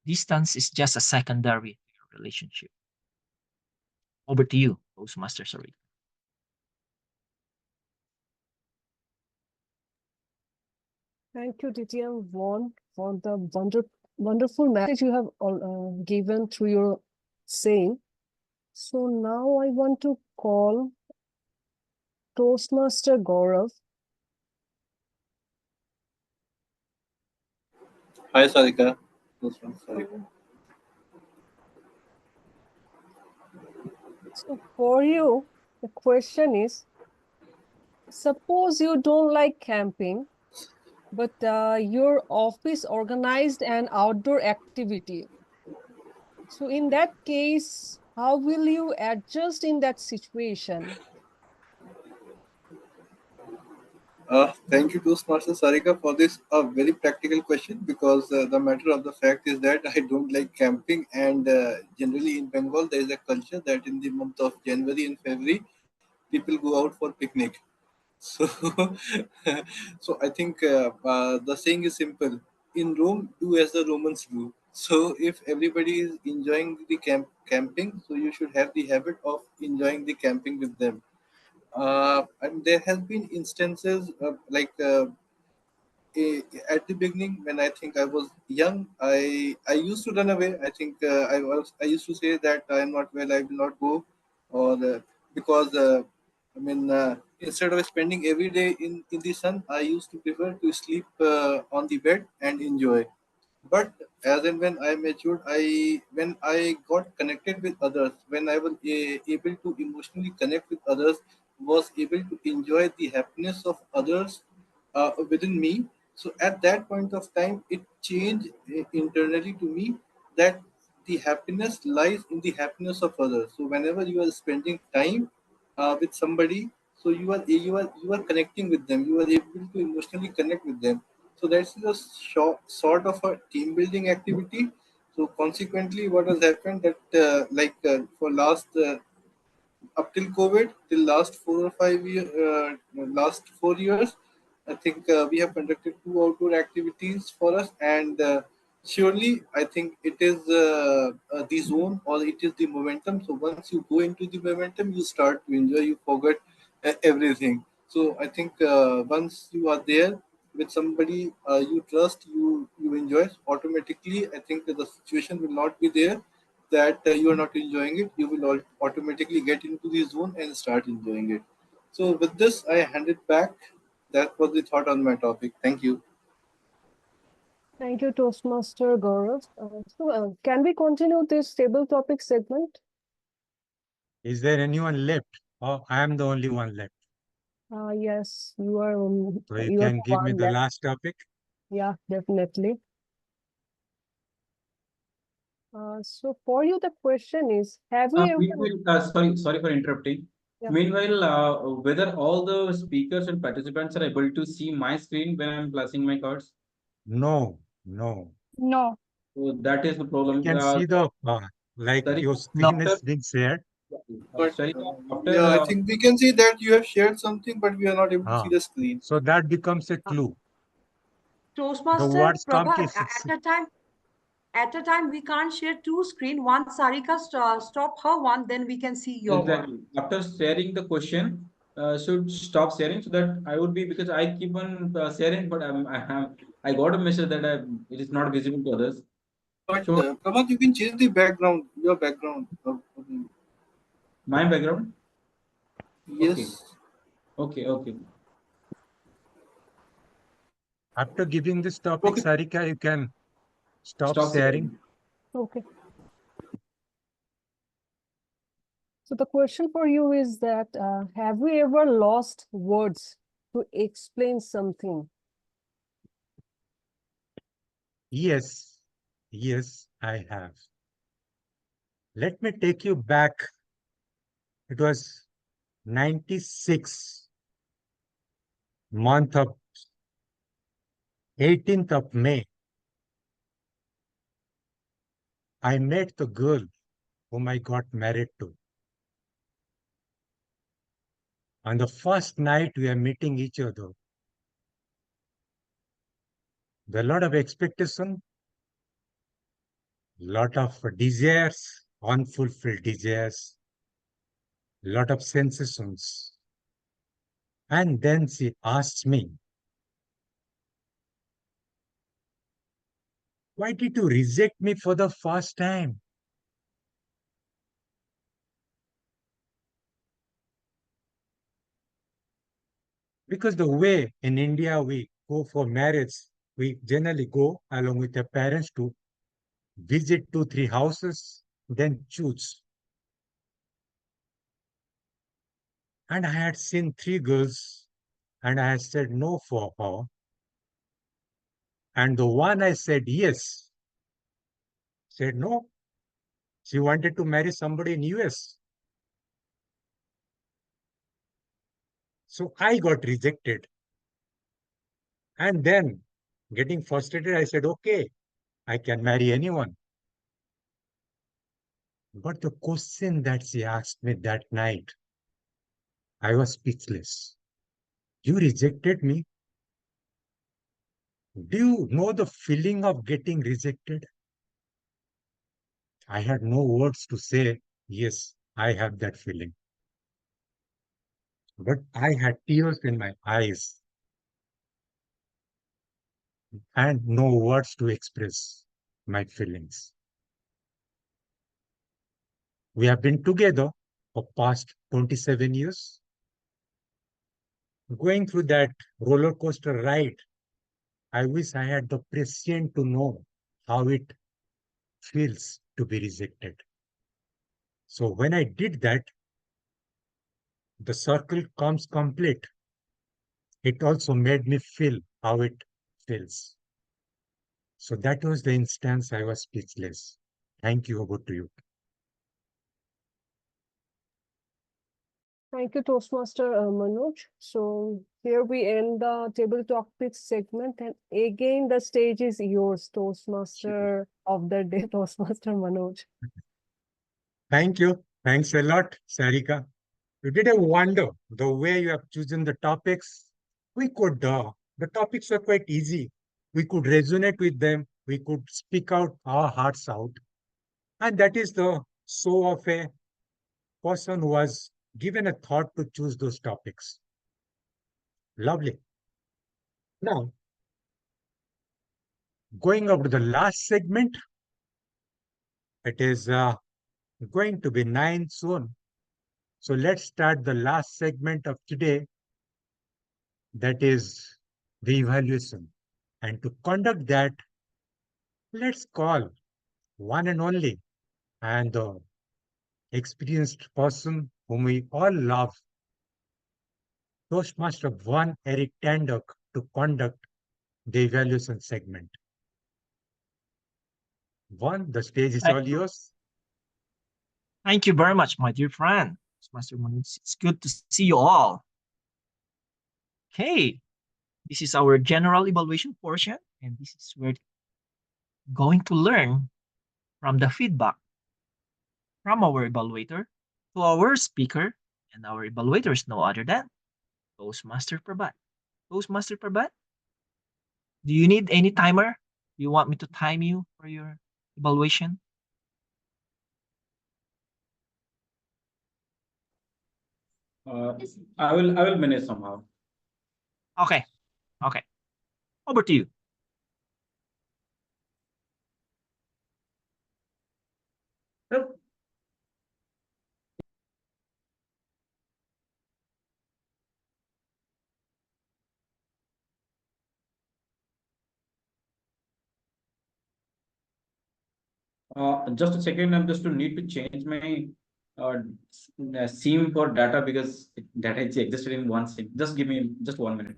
distance is just a secondary to your relationship. Over to you, Toastmaster Sarita. Thank you, DTM Vaughn, for the wonderful message you have given through your saying. So now I want to call Toastmaster Gaurav. Hi, Sarika. Sarika. So for you, the question is, suppose you don't like camping, but your office organized an outdoor activity. So in that case, how will you adjust in that situation? Thank you, Toastmaster Sarika, for this very practical question because the matter of the fact is that I don't like camping, and generally in Bengal there is a culture that in the month of January and February people go out for picnic. So, so I think the saying is simple: in Rome, do as the Romans do. So, if everybody is enjoying the camping, so you should have the habit of enjoying the camping with them. and there has been instances at the beginning when I think I was young, I used to run away. I think I used to say that I am not well, I will not go, or because instead of spending every day in the sun, I used to prefer to sleep on the bed and enjoy. But as and when I matured, when I got connected with others, when I was able to emotionally connect with others, was able to enjoy the happiness of others within me. So at that point of time, it changed internally to me that the happiness lies in the happiness of others. So whenever you are spending time with somebody, so you are connecting with them, you are able to emotionally connect with them. So that's a sort of a team building activity. So consequently, what has happened that for last up till COVID, till last 4 or 5 years, last 4 years, I think we have conducted two outdoor activities for us, and surely I think it is the zone, or it is the momentum. So once you go into the momentum, you start to enjoy. You forget everything. So I think once you are there with somebody you trust, you enjoy automatically. I think that the situation will not be there that you are not enjoying it. You will automatically get into the zone and start enjoying it. So with this, I hand it back. That was the thought on my topic. Thank you. Thank you, Toastmaster Gaurav. Can we continue this table topic segment? Is there anyone left? Or I am the only one left? Yes, you are So you you are can the give me one the left. last topic. Yeah, definitely. So for you, the question is, have you ever? Meanwhile, sorry for interrupting. Yeah. Meanwhile, whether all the speakers and participants are able to see my screen when I'm flashing my cards? No, no. No. So that is the I problem. can see the like Sorry, your No. screen is being shared. But sorry, after yeah, I think we can see that you have shared something, but we are not able to see Ah, the screen. so that becomes a clue. The Toastmaster words come to Prabhat, at a time we can't share two screen. Once Sarika stop her one, then we can see your one. exactly after sharing the question, should stop sharing so that I would be, because I keep on sharing, but I got a message that it is not visible to others. But So Prabhat, you can change the background, your background. my background. Okay, Yes. okay. After giving this topic, Okay, Sarika, you can stop stop sharing. sharing. Okay. So the question for you is that have we ever lost words to explain something? Yes, yes, I have. Let me take you back. It was 96, month of 18th of May. I met the girl whom I got married to. On the first night we are meeting each other, there are a lot of expectation, lot of desires, unfulfilled desires, lot of sensations. And then she asked me, why did you reject me for the first time? Because the way in India we go for marriage, we generally go along with the parents to visit 2, 3 houses, then choose. And I had seen 3 girls and I had said no for her. And the one I said yes, said no. She wanted to marry somebody in US. So I got rejected. And then getting frustrated, I said, okay, I can marry anyone. But the question that she asked me that night, I was speechless. You rejected me. Do you know the feeling of getting rejected? I had no words to say, yes, I have that feeling. but I had tears in my eyes and no words to express my feelings. We have been together for past 27 years, going through that roller coaster ride. I wish I had the prescient to know how it feels to be rejected. So when I did that, the circle comes complete. It also made me feel how it feels. So that was the instance I was speechless. Thank you. Over to you. Thank you, Toastmaster Manoj. So here we end the table topics segment, and again the stage is yours, Toastmaster of the day, Toastmaster Manoj. Thank you. Thanks a lot, Sarika. You did a wonder the way you have chosen the topics. The topics were quite easy. We could resonate with them. We could speak out our hearts out. And that is the soul of a person who was given a thought to choose those topics. Lovely. Now, going over to the last segment, it is going to be 9 soon. So let's start the last segment of today, that is the evaluation. And to conduct that, let's call one and only and the experienced person whom we all love, Toastmaster One Eric Tanduk, to conduct the evaluation segment. One, the stage is all yours. Thank you very much, my dear friend. Master Manoj, it's good to see you all. Okay, this is our general evaluation portion, and this is where going to learn from the feedback from our evaluator to our speaker, and our evaluator is no other than Toastmaster Prabhat. Toastmaster Prabhat, do you need any timer? Do you want me to time you for your evaluation? I will manage somehow. Okay, okay. Over to you. Just a second, I'm just to need to change my SIM for data because data is existed in one SIM. Just give me just 1 minute.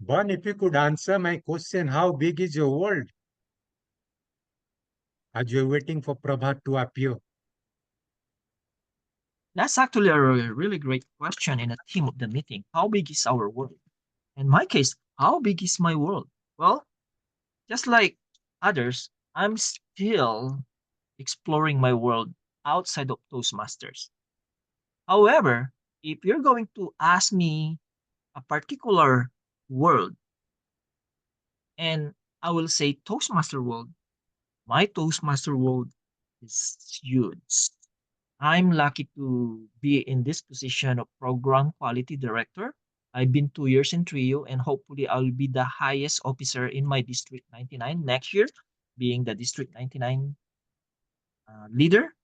One, if you could answer my question, how big is your world? As you're waiting for Prabhat to appear. That's actually a really great question in a theme of the meeting. How big is our world? In my case, how big is my world? Well, just like others, I'm still exploring my world outside of Toastmasters. However, if you're going to ask me a particular world, and I will say Toastmaster world, my Toastmaster world is huge. I'm lucky to be in this position of program quality director. I've been 2 years in Trio, and hopefully I'll be the highest officer in my District 99 next year, being the District 99 leader.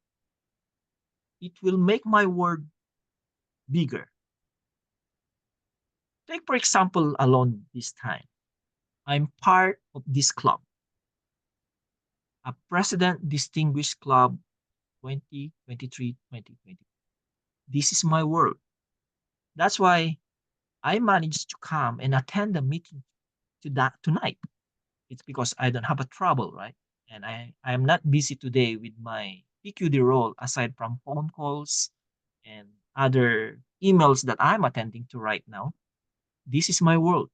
It will make my world bigger. Take, for example, alone this time. I'm part of this club, a President Distinguished Club 2023-2020. This is my world. That's why I managed to come and attend the meeting tonight. It's because I don't have a trouble, right? And I am not busy today with my PQD role aside from phone calls and other emails that I'm attending to right now. This is my world.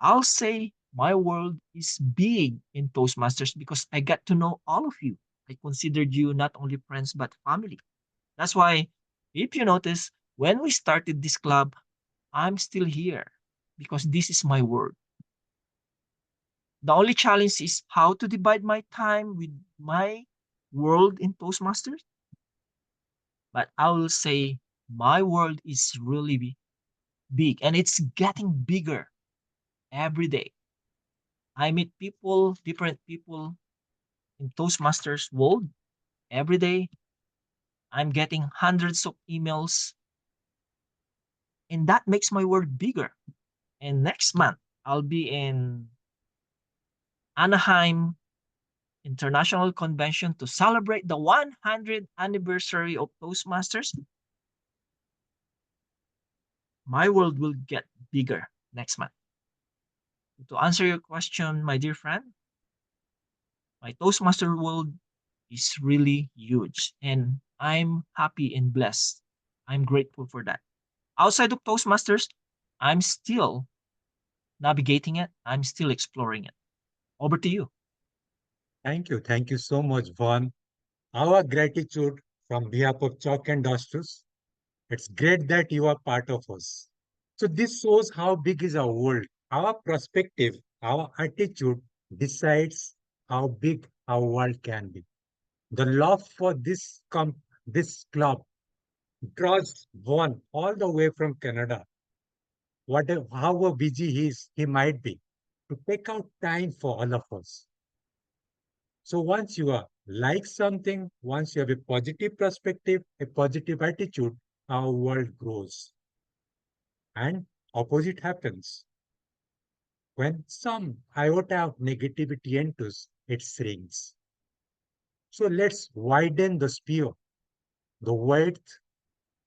I'll say my world is big in Toastmasters because I got to know all of you. I considered you not only friends but family. That's why, if you notice, when we started this club, I'm still here because this is my world. The only challenge is how to divide my time with my world in Toastmasters. But I will say my world is really big and it's getting bigger every day. I meet people, different people in Toastmasters world every day. I'm getting hundreds of emails, and that makes my world bigger. And next month, I'll be in Anaheim International Convention to celebrate the 100th anniversary of Toastmasters. My world will get bigger next month. To answer your question, my dear friend, my Toastmaster world is really huge, and I'm happy and blessed. I'm grateful for that. Outside of Toastmasters, I'm still navigating it, I'm still exploring it. Over to you. Thank you. Thank you so much, Vaughn. Our gratitude from behalf of Chalk and Dusters. It's great that you are part of us. So this shows how big is our world. Our perspective, our attitude decides how big our world can be. The love for this club draws one all the way from Canada. Whatever, however busy he might be, to take out time for all of us. So once you are like something, once you have a positive perspective, a positive attitude, our world grows. And opposite happens. When some iota of negativity enters, it shrinks. So let's widen the sphere, the width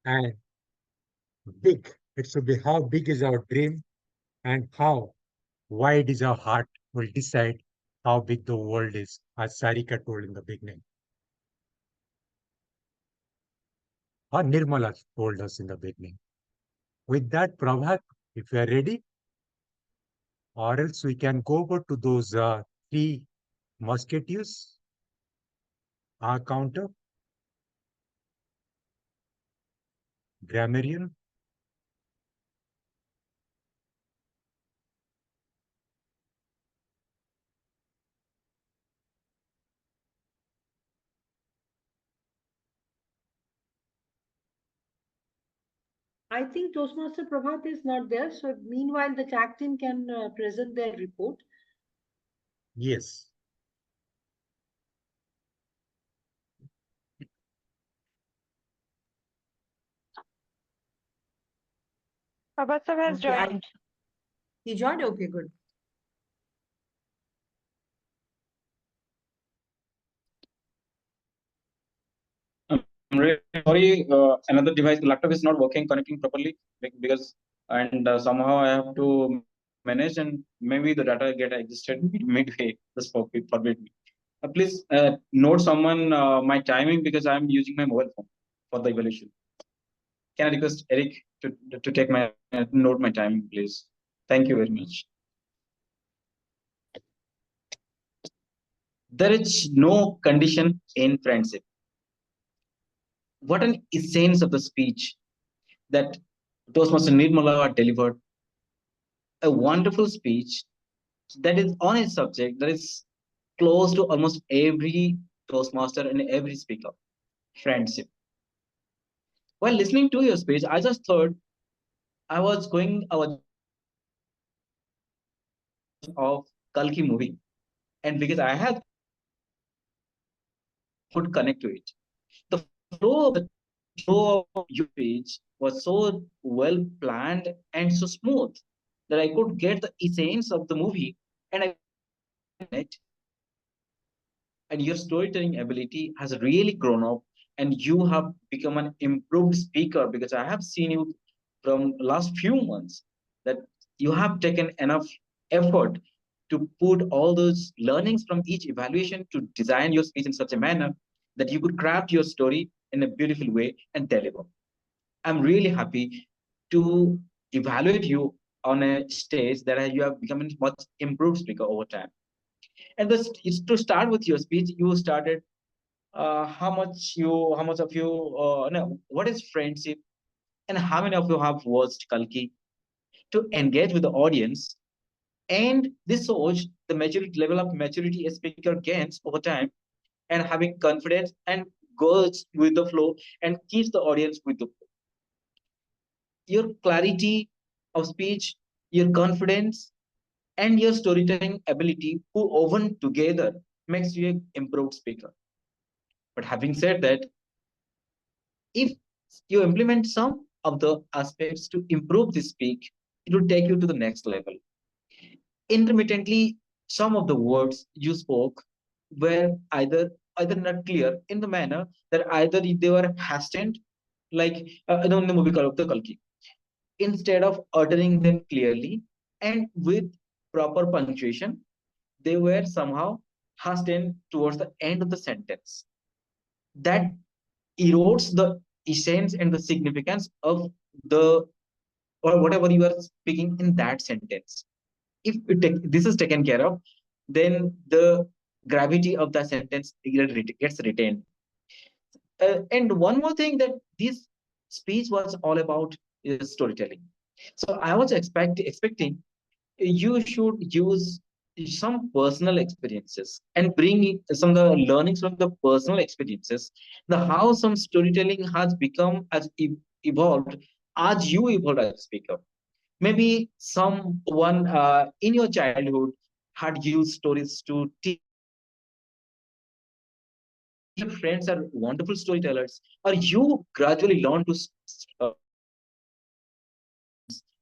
and big. It should be how big is our dream and how wide is our heart will decide how big the world is, as Sarika told in the beginning. Or Nirmala told us in the beginning. With that, Prabhat, if you are ready, or else we can go over to those three musketeers, our counter, grammarian. I think Toastmaster Prabhat is not there. So meanwhile, the tag team can present their report. Yes. Prabhat has Okay, joined. he joined. Okay, good. I'm really sorry. Another device, the laptop is not working, connecting properly because, and somehow I have to manage, and maybe the data get existed midway. Just forbid me. Please note someone my timing because I'm using my mobile phone for the evaluation. Can I request Eric to take my note my timing, please? Thank you very much. There is no condition in friendship. What an essence of the speech that Toastmaster Nirmala delivered. A wonderful speech that is on a subject that is close to almost every Toastmaster and every speaker, friendship. While listening to your speech, I just thought I was just of Kalki movie, and because I had could connect to it. The flow of your speech was so well planned and so smooth that I could get the essence of the movie and I it. And your storytelling ability has really grown up and you have become an improved speaker because I have seen you from last few months that you have taken enough effort to put all those learnings from each evaluation to design your speech in such a manner that you could craft your story in a beautiful way and deliver. I'm really happy to evaluate you on a stage that you have become a much improved speaker over time. And this is to start with your speech, you started how much of you know what is friendship, and how many of you have watched Kalki to engage with the audience. And this shows the maturity level of maturity a speaker gains over time, and having confidence and goes with the flow and keeps the audience with the flow. Your clarity of speech, your confidence, and your storytelling ability who woven together makes you an improved speaker. But having said that, if you implement some of the aspects to improve this speak, it will take you to the next level. Intermittently, some of the words you spoke were either not clear in the manner that either they were hastened, like in the movie called the Kalki, instead of uttering them clearly and with proper punctuation, they were somehow hastened towards the end of the sentence. That erodes the essence and the significance of the or whatever you are speaking in that sentence. If this is taken care of, then the gravity of the sentence gets retained. And one more thing that this speech was all about is storytelling. So I was expecting you should use some personal experiences and bring some of the learnings from the personal experiences, the how some storytelling has become as evolved as you evolved as a speaker. Maybe someone in your childhood had used stories to teach your friends are wonderful storytellers, or you gradually learn to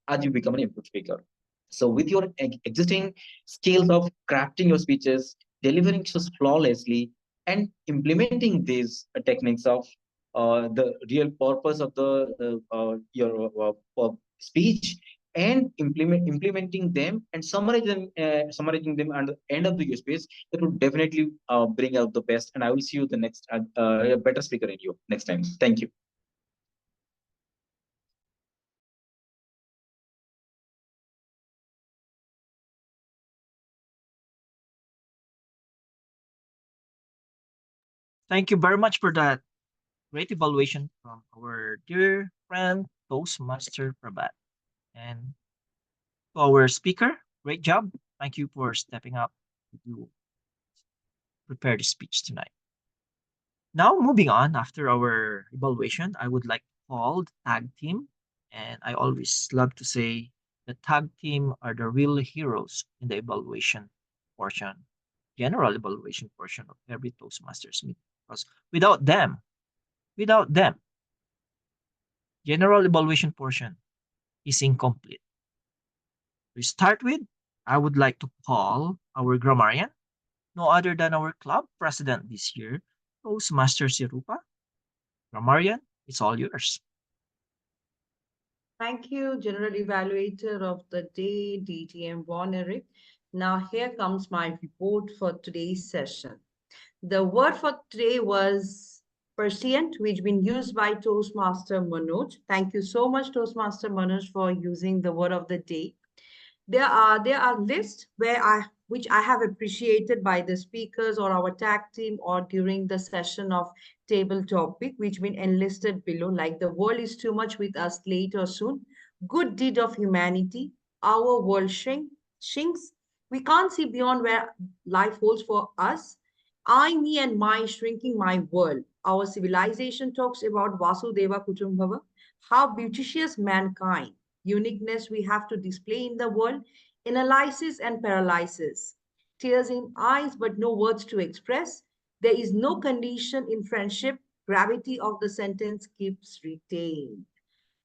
as you become an input speaker. So, with your existing skills of crafting your speeches, delivering just flawlessly, and implementing these techniques of the real purpose of the your speech, and implementing them and summarizing them at the end of the speech, that would definitely bring out the best. And I will see you the next better speaker in you next time. Thank you. Thank you very much for that great evaluation from our dear friend Toastmaster Prabhat. And to our speaker, great job. Thank you for stepping up to prepare the speech tonight. Now, moving on, after our evaluation, I would like to call the tag team. And I always love to say the tag team are the real heroes in the evaluation portion, general evaluation portion of every Toastmasters meeting. Because without them, general evaluation portion is incomplete. To start with, I would like to call our grammarian, no other than our club president this year, Toastmaster Sirupa. Grammarian, it's all yours. Thank you, General Evaluator of the Day, DTM Von Eric. Now, here comes my report for today's session. The word for today was prescient, which been used by Toastmaster Manoj. Thank you so much, Toastmaster Manoj, for using the word of the day. There are lists where which I have appreciated by the speakers or our tag team or during the session of table topic, which been enlisted below, like the world is too much with us late or soon, good deed of humanity, our world shrinks, we can't see beyond where life holds for us, I, me, and my shrinking my world. Our civilization talks about Vasudeva Kutumbhava, how beauteous mankind uniqueness we have to display in the world, analysis and paralysis, tears in eyes but no words to express. There is no condition in friendship, gravity of the sentence keeps retained.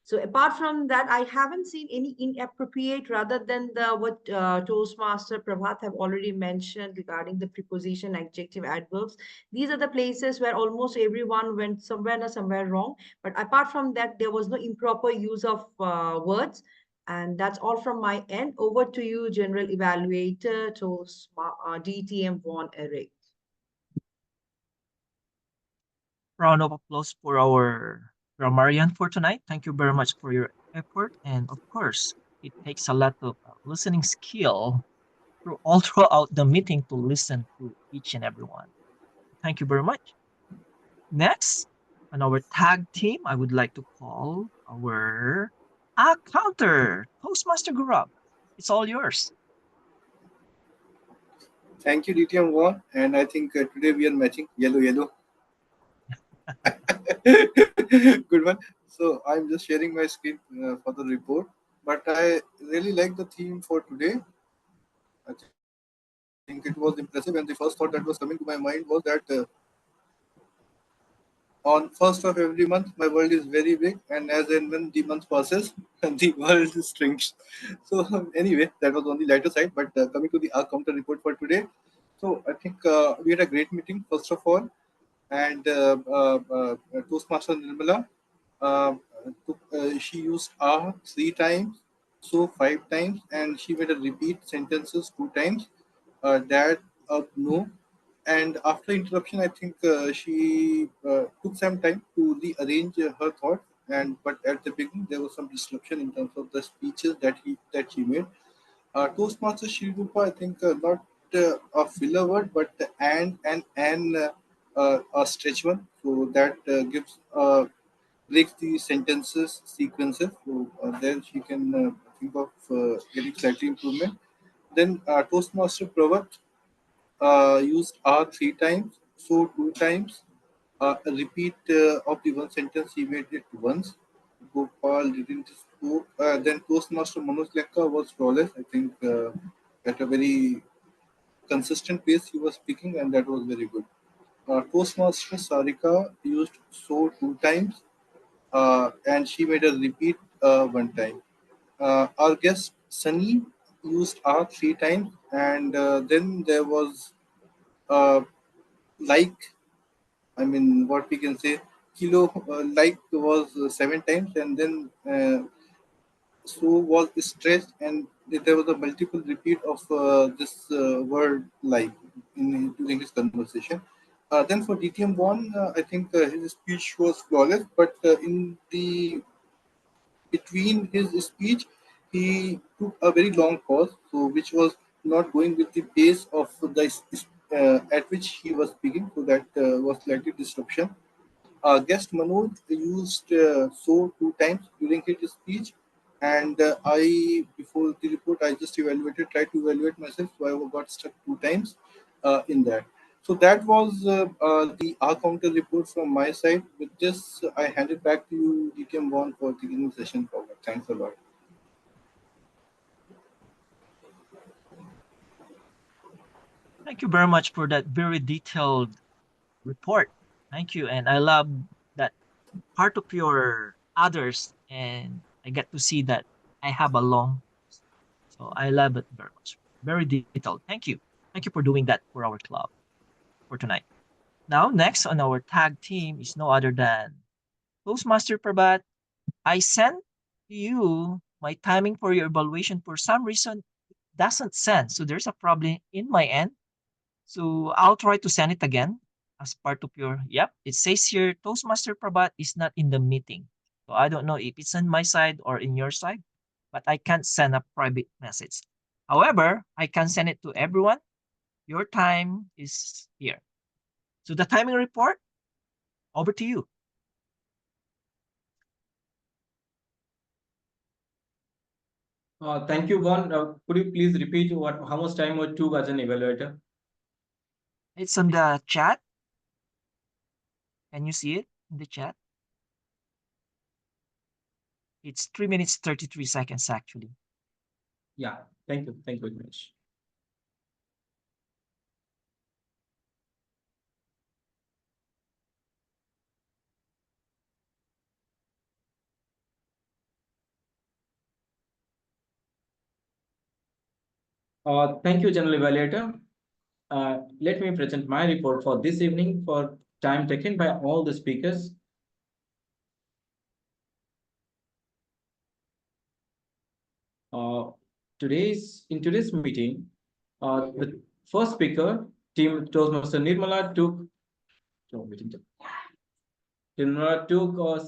So apart from that, I haven't seen any inappropriate rather than the what Toastmaster Prabhat have already mentioned regarding the preposition, adjective, adverbs. These are the places where almost everyone went somewhere wrong. But apart from that, there was no improper use of words. And that's all from my end. Over to you, General Evaluator, DTM Von Eric. Round of applause for our grammarian for tonight. Thank you very much for your effort. And of course, it takes a lot of listening skill throughout the meeting to listen to each and every one. Thank you very much. Next, on our tag team, I would like to call our counter, Toastmaster Gurab. It's all yours. Thank you, DTM1. And I think today we are matching yellow, yellow. Good one. So I'm just sharing my screen for the report. But I really like the theme for today. I think it was impressive. And the first thought that was coming to my mind was that on 1st of every month, my world is very big. And as and when the month passes, the world shrinks. So anyway, that was on the lighter side. But coming to the counter report for today. So I think we had a great meeting, first of all. And Toastmaster Nirmala, uh, she used three times, so five times, and she made a repeat sentences two times. Dad, no. And after interruption, I think she took some time to rearrange her thoughts. And but at the beginning, there was some disruption in terms of the speeches that she made. Toastmaster Shrirupa, I think not a filler word, but a stretch one. So that gives breaks the sentences sequences. So there she can think of getting slightly improvement. Then Toastmaster Pravat used R three times, so two times. A repeat of the one sentence he made it once. Gopal didn't spoke. Then Toastmaster Manoj Lenka was flawless. I think at a very consistent pace he was speaking, and that was very good. Toastmaster Sarika used so two times, and she made a repeat one time. Our guest Sunny used R three times, and then there was like what we can say, kilo like was seven times, and then so was stretched, and there was a multiple repeat of this word like during his conversation. Then for DTM1, I think his speech was flawless, but in the between his speech, he took a very long pause, so which was not going with the pace of at which he was speaking, so that was slightly disruption. Guest Manoj used so two times during his speech, and before the report, I just tried to evaluate myself, so I got stuck two times in that. So that was the R counter report from my side. With this, I hand it back to you, DTM1, for taking the session forward. Thanks a lot. Thank you very much for that very detailed report. Thank you. And I love that part of your others, and I get to see that I have a long. So I love it very much. Very detailed. Thank you. Thank you for doing that for our club for tonight. Now, next on our tag team is no other than Toastmaster Prabat. I sent you my timing for your evaluation. For some reason, it doesn't send. So there's a problem in my end. So I'll try to send it again as part of your, yep, it says here Toastmaster Prabat is not in the meeting. So I don't know if it's on my side or in your side, but I can't send a private message. However, I can send it to everyone. Your time is here. So the timing report, over to you. Thank you, Von. Could you please repeat how much time it took as an evaluator? It's on the chat. Can you see it in the chat? It's 3 minutes 33 seconds actually. Yeah, thank you. Thank you very much. Thank you, General Evaluator. Let me present my report for this evening for time taken by all the speakers. In today's meeting, the first speaker, Team Toastmaster Nirmala, took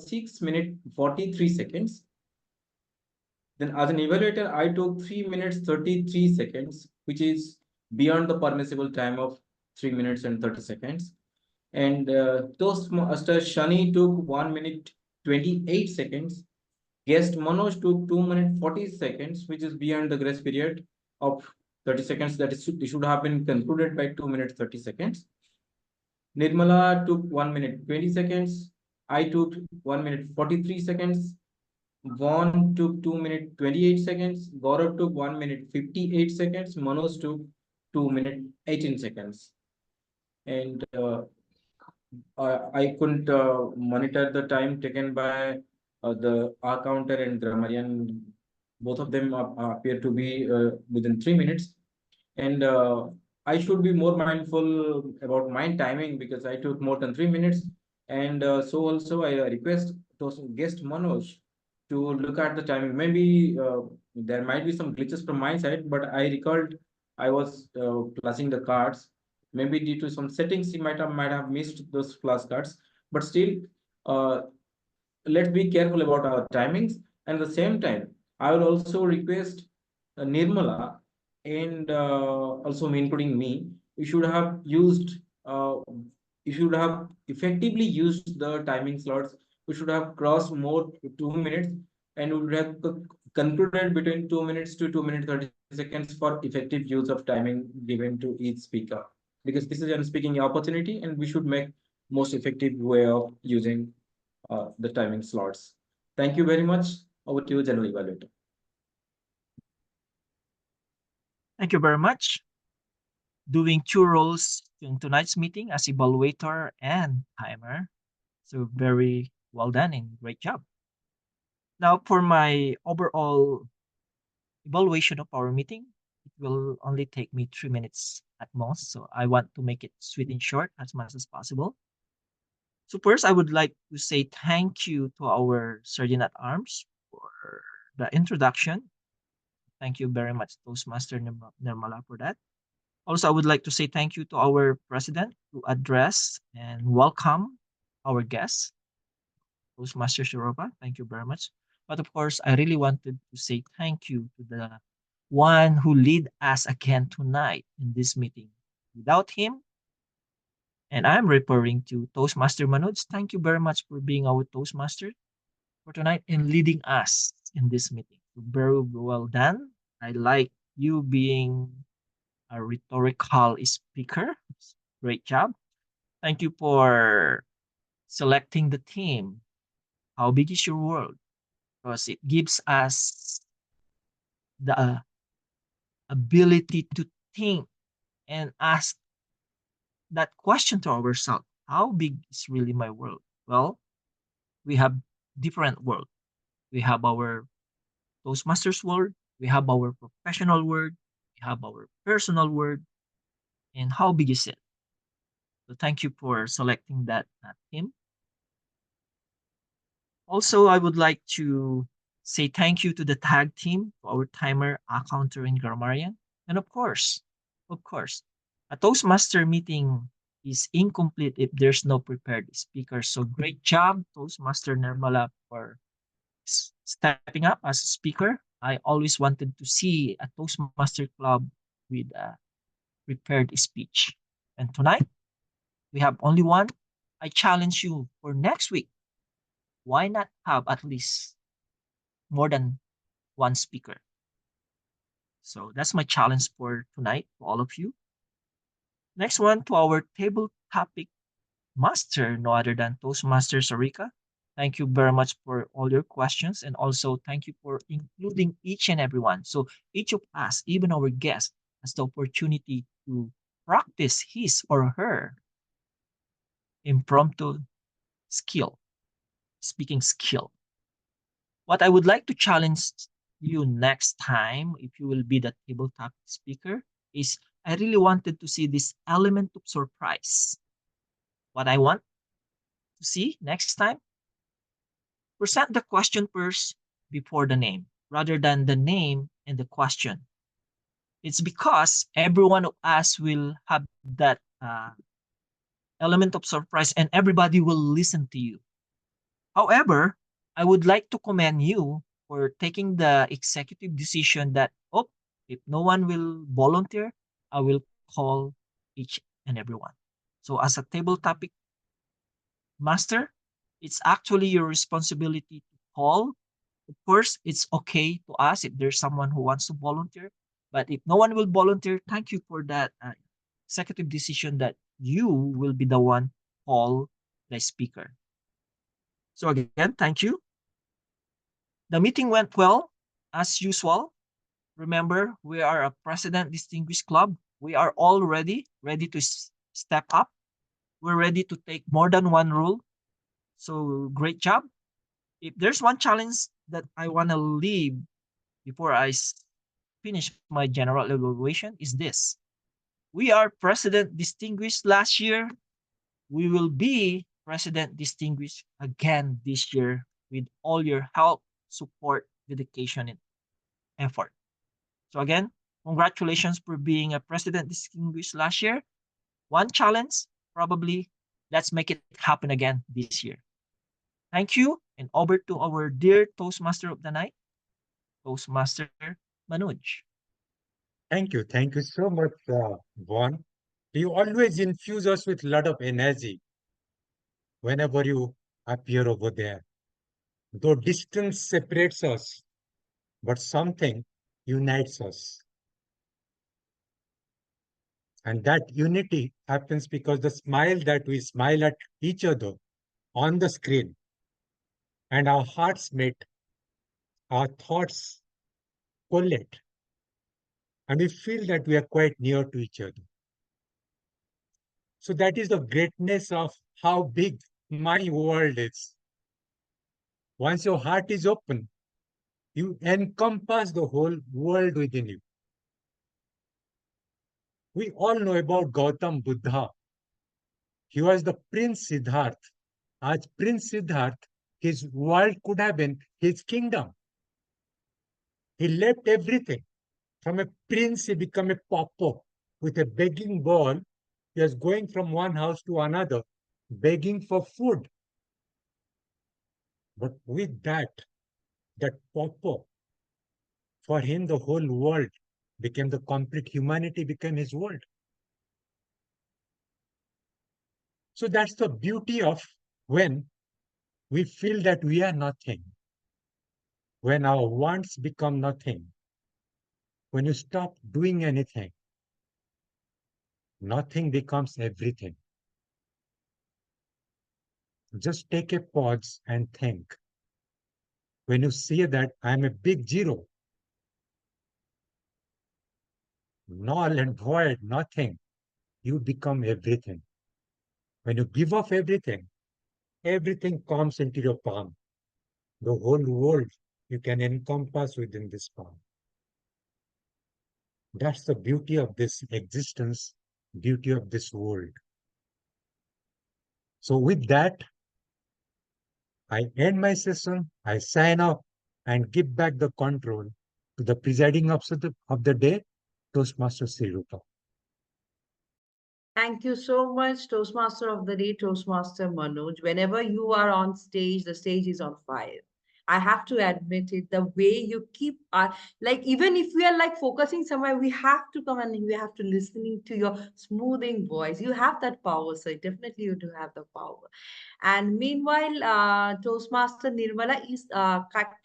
6 minutes 43 seconds. Then as an evaluator, I took 3 minutes 33 seconds, which is beyond the permissible time of 3 minutes and 30 seconds. And Toastmaster Shani took 1 minute 28 seconds. Guest Manoj took 2 minutes 40 seconds, which is beyond the grace period of 30 seconds. That is, it should have been concluded by 2 minutes 30 seconds. Nirmala took 1 minute 20 seconds. I took 1 minute 43 seconds. Vaughn took 2 minutes 28 seconds. Gaurav took 1 minute 58 seconds. Manoj took 2 minutes 18 seconds. And I couldn't monitor the time taken by the R counter and grammarian. Both of them appear to be within 3 minutes. And I should be more mindful about my timing because I took more than 3 minutes. And so also I request guest Manoj to look at the timing. Maybe there might be some glitches from my side, but I recalled I was flashing the cards. Maybe due to some settings, he might have missed those flashcards. But still, uh, let's be careful about our timings. And at the same time, I will also request Nirmala and also including me, we should have used, you should have effectively used the timing slots. We should have crossed more 2 minutes and we would have concluded between 2 minutes to 2 minutes 30 seconds for effective use of timing given to each speaker. Because this is a speaking opportunity and we should make most effective way of using the timing slots. Thank you very much. Over to you, General Evaluator. Thank you very much. Doing two roles in tonight's meeting as evaluator and timer. So very well done and great job. Now for my overall evaluation of our meeting, it will only take me 3 minutes at most. So I want to make it sweet and short as much as possible. So first, I would like to say thank you to our Sergeant at Arms for the introduction. Thank you very much, Toastmaster Nirmala, for that. Also, I would like to say thank you to our President to address and welcome our guests, Toastmaster Shiroba. Thank you very much. But of course, I really wanted to say thank you to the one who lead us again tonight in this meeting. Without him, and I'm referring to Toastmaster Manoj. Thank you very much for being our Toastmaster for tonight and leading us in this meeting. Very well done. I like you being a rhetorical speaker. Great job. Thank you for selecting the theme. How big is your world? Because it gives us the ability to think and ask that question to ourselves. How big is really my world? Well, we have different world. We have our Toastmasters world, we have our professional world, we have our personal world, and how big is it? So thank you for selecting that theme. Also, I would like to say thank you to the tag team, to our timer, counter, and grammarian. And of course, a Toastmaster meeting is incomplete if there's no prepared speaker. So great job, Toastmaster Nirmala, for stepping up as a speaker. I always wanted to see a Toastmaster club with a prepared speech. And tonight, we have only one. I challenge you for next week. Why not have at least more than one speaker? So that's my challenge for tonight to all of you. Next one, to our table topic master, no other than Toastmaster Sarika. Thank you very much for all your questions, and also thank you for including each and every one. So each of us, even our guest, has the opportunity to practice his or her impromptu skill, speaking skill. What I would like to challenge you next time, if you will be the table topic speaker, is I really wanted to see this element of surprise. What I want to see next time, present the question first before the name, rather than the name and the question. It's because every one of us will have that element of surprise and everybody will listen to you. However, I would like to commend you for taking the executive decision that, oh, if no one will volunteer, I will call each and every one. So as a table topic Master, it's actually your responsibility to call. Of course, it's okay to ask if there's someone who wants to volunteer. But if no one will volunteer, thank you for that executive decision that you will be the one call the speaker. So again, thank you. The meeting went well, as usual. Remember, we are a President Distinguished Club. We are all ready to step up. We're ready to take more than one role. So great job. If there's one challenge that I want to leave before I finish my general evaluation is this. We are President Distinguished last year. We will be President Distinguished again this year with all your help, support, dedication, and effort. So again, congratulations for being a President Distinguished last year. One challenge, probably, let's make it happen again this year. Thank you, and over to our dear Toastmaster of the night, Toastmaster Manoj. Thank you so much, Vaughn. You always infuse us with a lot of energy whenever you appear over there. Though distance separates us, but something unites us. And that unity happens because the smile that we smile at each other on the screen and our hearts meet, our thoughts collate, and we feel that we are quite near to each other. So that is the greatness of how big my world is. Once your heart is open, you encompass the whole world within you. We all know about Gautam Buddha. He was the Prince Siddharth. As Prince Siddharth, his world could have been his kingdom. He left everything. From a prince, he became a pauper with a begging bowl. He was going from one house to another, begging for food. But with that pauper, for him, the whole world became the complete humanity, became his world. So that's the beauty of when we feel that we are nothing, when our wants become nothing, when you stop doing anything, nothing becomes everything. Just take a pause and think. When you say that I'm a big zero, null and void, nothing, you become everything. When you give up everything, everything comes into your palm. The whole world you can encompass within this palm. That's the beauty of this existence, beauty of this world. So with that, I end my session, I sign off and give back the control to the presiding officer of the day, Toastmaster Srirupa. Thank you so much, Toastmaster of the Day, Toastmaster Manoj. Whenever you are on stage, the stage is on fire. I have to admit it, the way you keep, like, even if we are like focusing somewhere, we have to come and we have to listening to your smoothing voice. You have that power, so definitely you do have the power. And meanwhile, Toastmaster Nirmala is,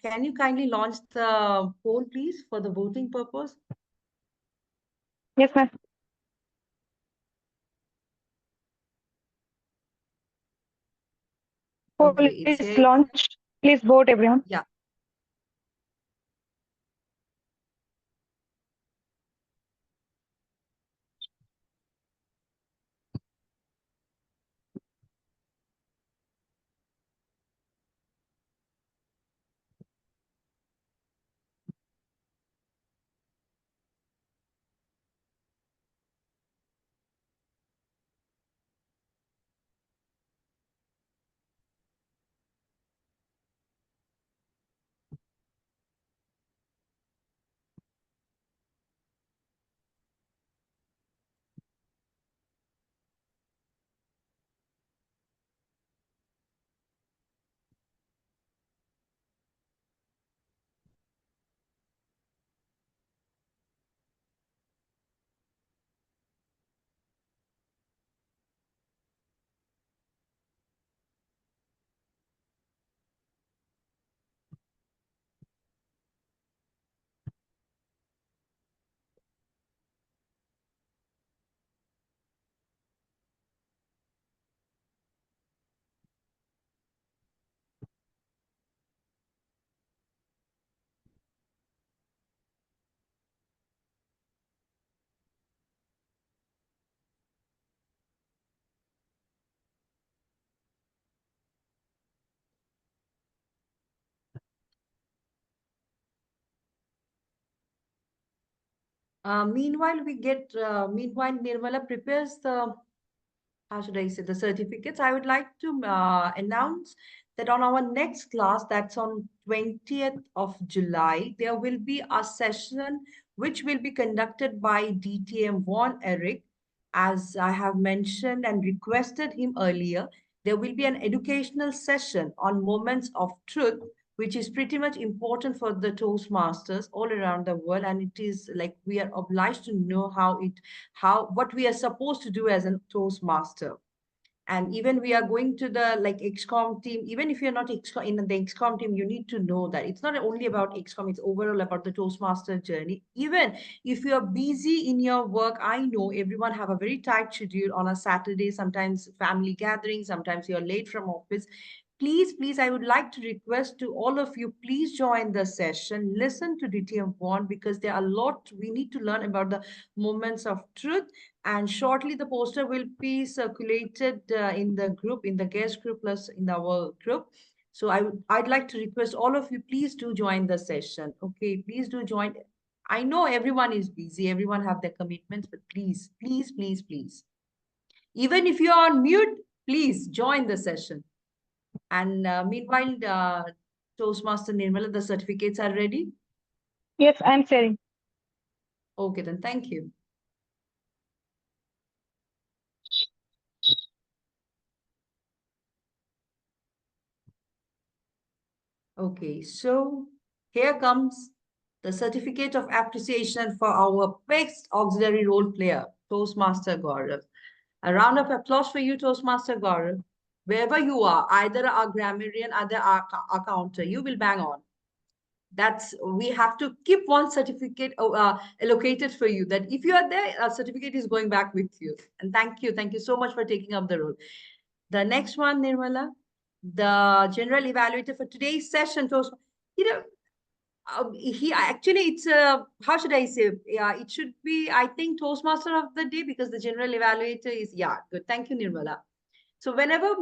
can you kindly launch the poll, please, for the voting purpose? Yes, ma'am. Poll Okay, it's is here. launched. Please vote, everyone. Yeah. Meanwhile, Nirmala prepares the, how should I say, the certificates. I would like to announce that on our next class, that's on 20th of July, there will be a session which will be conducted by DTM Von Eric. As I have mentioned and requested him earlier, there will be an educational session on moments of truth, which is pretty much important for the Toastmasters all around the world. And it is like we are obliged to know what we are supposed to do as a Toastmaster. And even we are going to the like XCOM team. Even if you're not XCOM, in the XCOM team, you need to know that it's not only about XCOM, it's overall about the Toastmaster journey. Even if you're busy in your work, I know everyone have a very tight schedule on a Saturday, sometimes family gathering, sometimes you're late from office. Please, I would like to request to all of you, please join the session, listen to DTM One, because there are a lot we need to learn about the moments of truth. And shortly the poster will be circulated in the group, in the guest group, plus in our group. So I'd like to request all of you, please do join the session. Okay, please do join. I know everyone is busy, everyone have their commitments, but please. Even if you are on mute, please join the session. And meanwhile, Toastmaster Nirmala, the certificates are ready? Yes, I'm sharing. Okay, then thank you. Okay, so here comes the certificate of appreciation for our best auxiliary role player, Toastmaster Gaurav. A round of applause for you, Toastmaster Gaurav. Wherever you are, either a grammarian, either a counter, you will bang on. We have to keep one certificate allocated for you, that if you are there, a certificate is going back with you. And thank you so much for taking up the role. The next one, Nirmala, the general evaluator for today's session, he actually, it's how should I say, it should be, I think, Toastmaster of the day, because the general evaluator is, good. Thank you, Nirmala. So whenever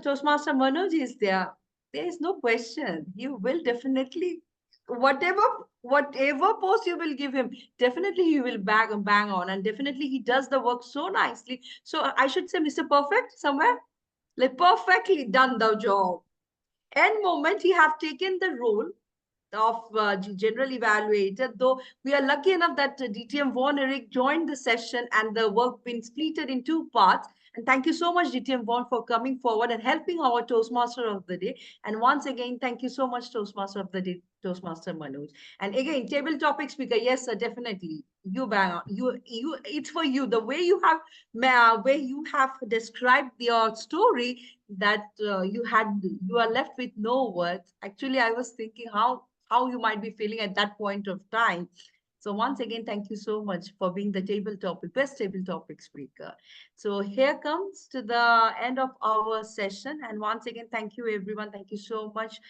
Toastmaster Manoj is there is no question. You will definitely, whatever post you will give him, definitely he will bang on, and definitely he does the work so nicely. So I should say Mr. Perfect somewhere, like perfectly done the job. And moment he have taken the role of general evaluator, though we are lucky enough that DTM Von Eric joined the session and the work been splitted in two parts. And thank you so much, DTM Von, for coming forward and helping our Toastmaster of the day. And once again, thank you so much, Toastmaster of the day, Toastmaster Manoj. And again, table topic speaker, yes, sir, definitely. You bang on. It's for you. The way you have described your story, that you are left with no words. Actually, I was thinking how you might be feeling at that point of time. So once again, thank you so much for being the best table topic speaker. So here comes to the end of our session. And once again, thank you, everyone. Thank you so much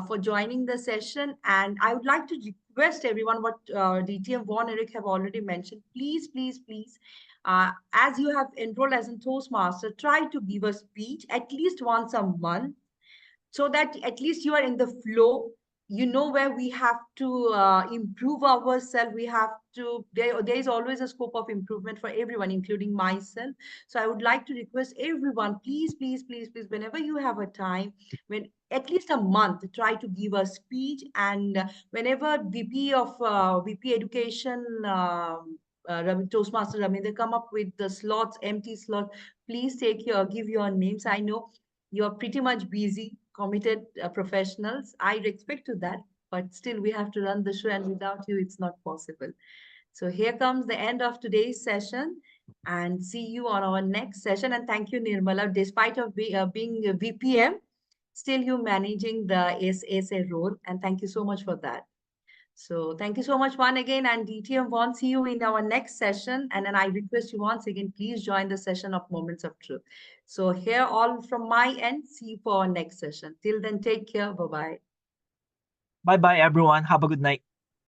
for joining the session. And I would like to request everyone what DTM Von Eric have already mentioned. Please, as you have enrolled as a Toastmaster, try to give a speech at least once a month, so that at least you are in the flow. You know where we have to improve ourselves. There is always a scope of improvement for everyone, including myself. So I would like to request everyone, please, whenever you have a time, when at least a month, try to give a speech. And whenever VP Education, Toastmaster Ramendra come up with the slots, empty slot, please give your names. I know you're pretty much busy, committed professionals. I respect to that, but still we have to run the show, and without you, it's not possible. So here comes the end of today's session, and see you on our next session. And thank you, Nirmala. Despite of being a VPM, still you managing the SA role, and thank you so much for that. So thank you so much once again, and DTM wants you in our next session. And then I request you once again, please join the session of Moments of Truth. So here all from my end, see you for our next session. Till then, take care. Bye-bye. Bye bye, everyone. Have a good night.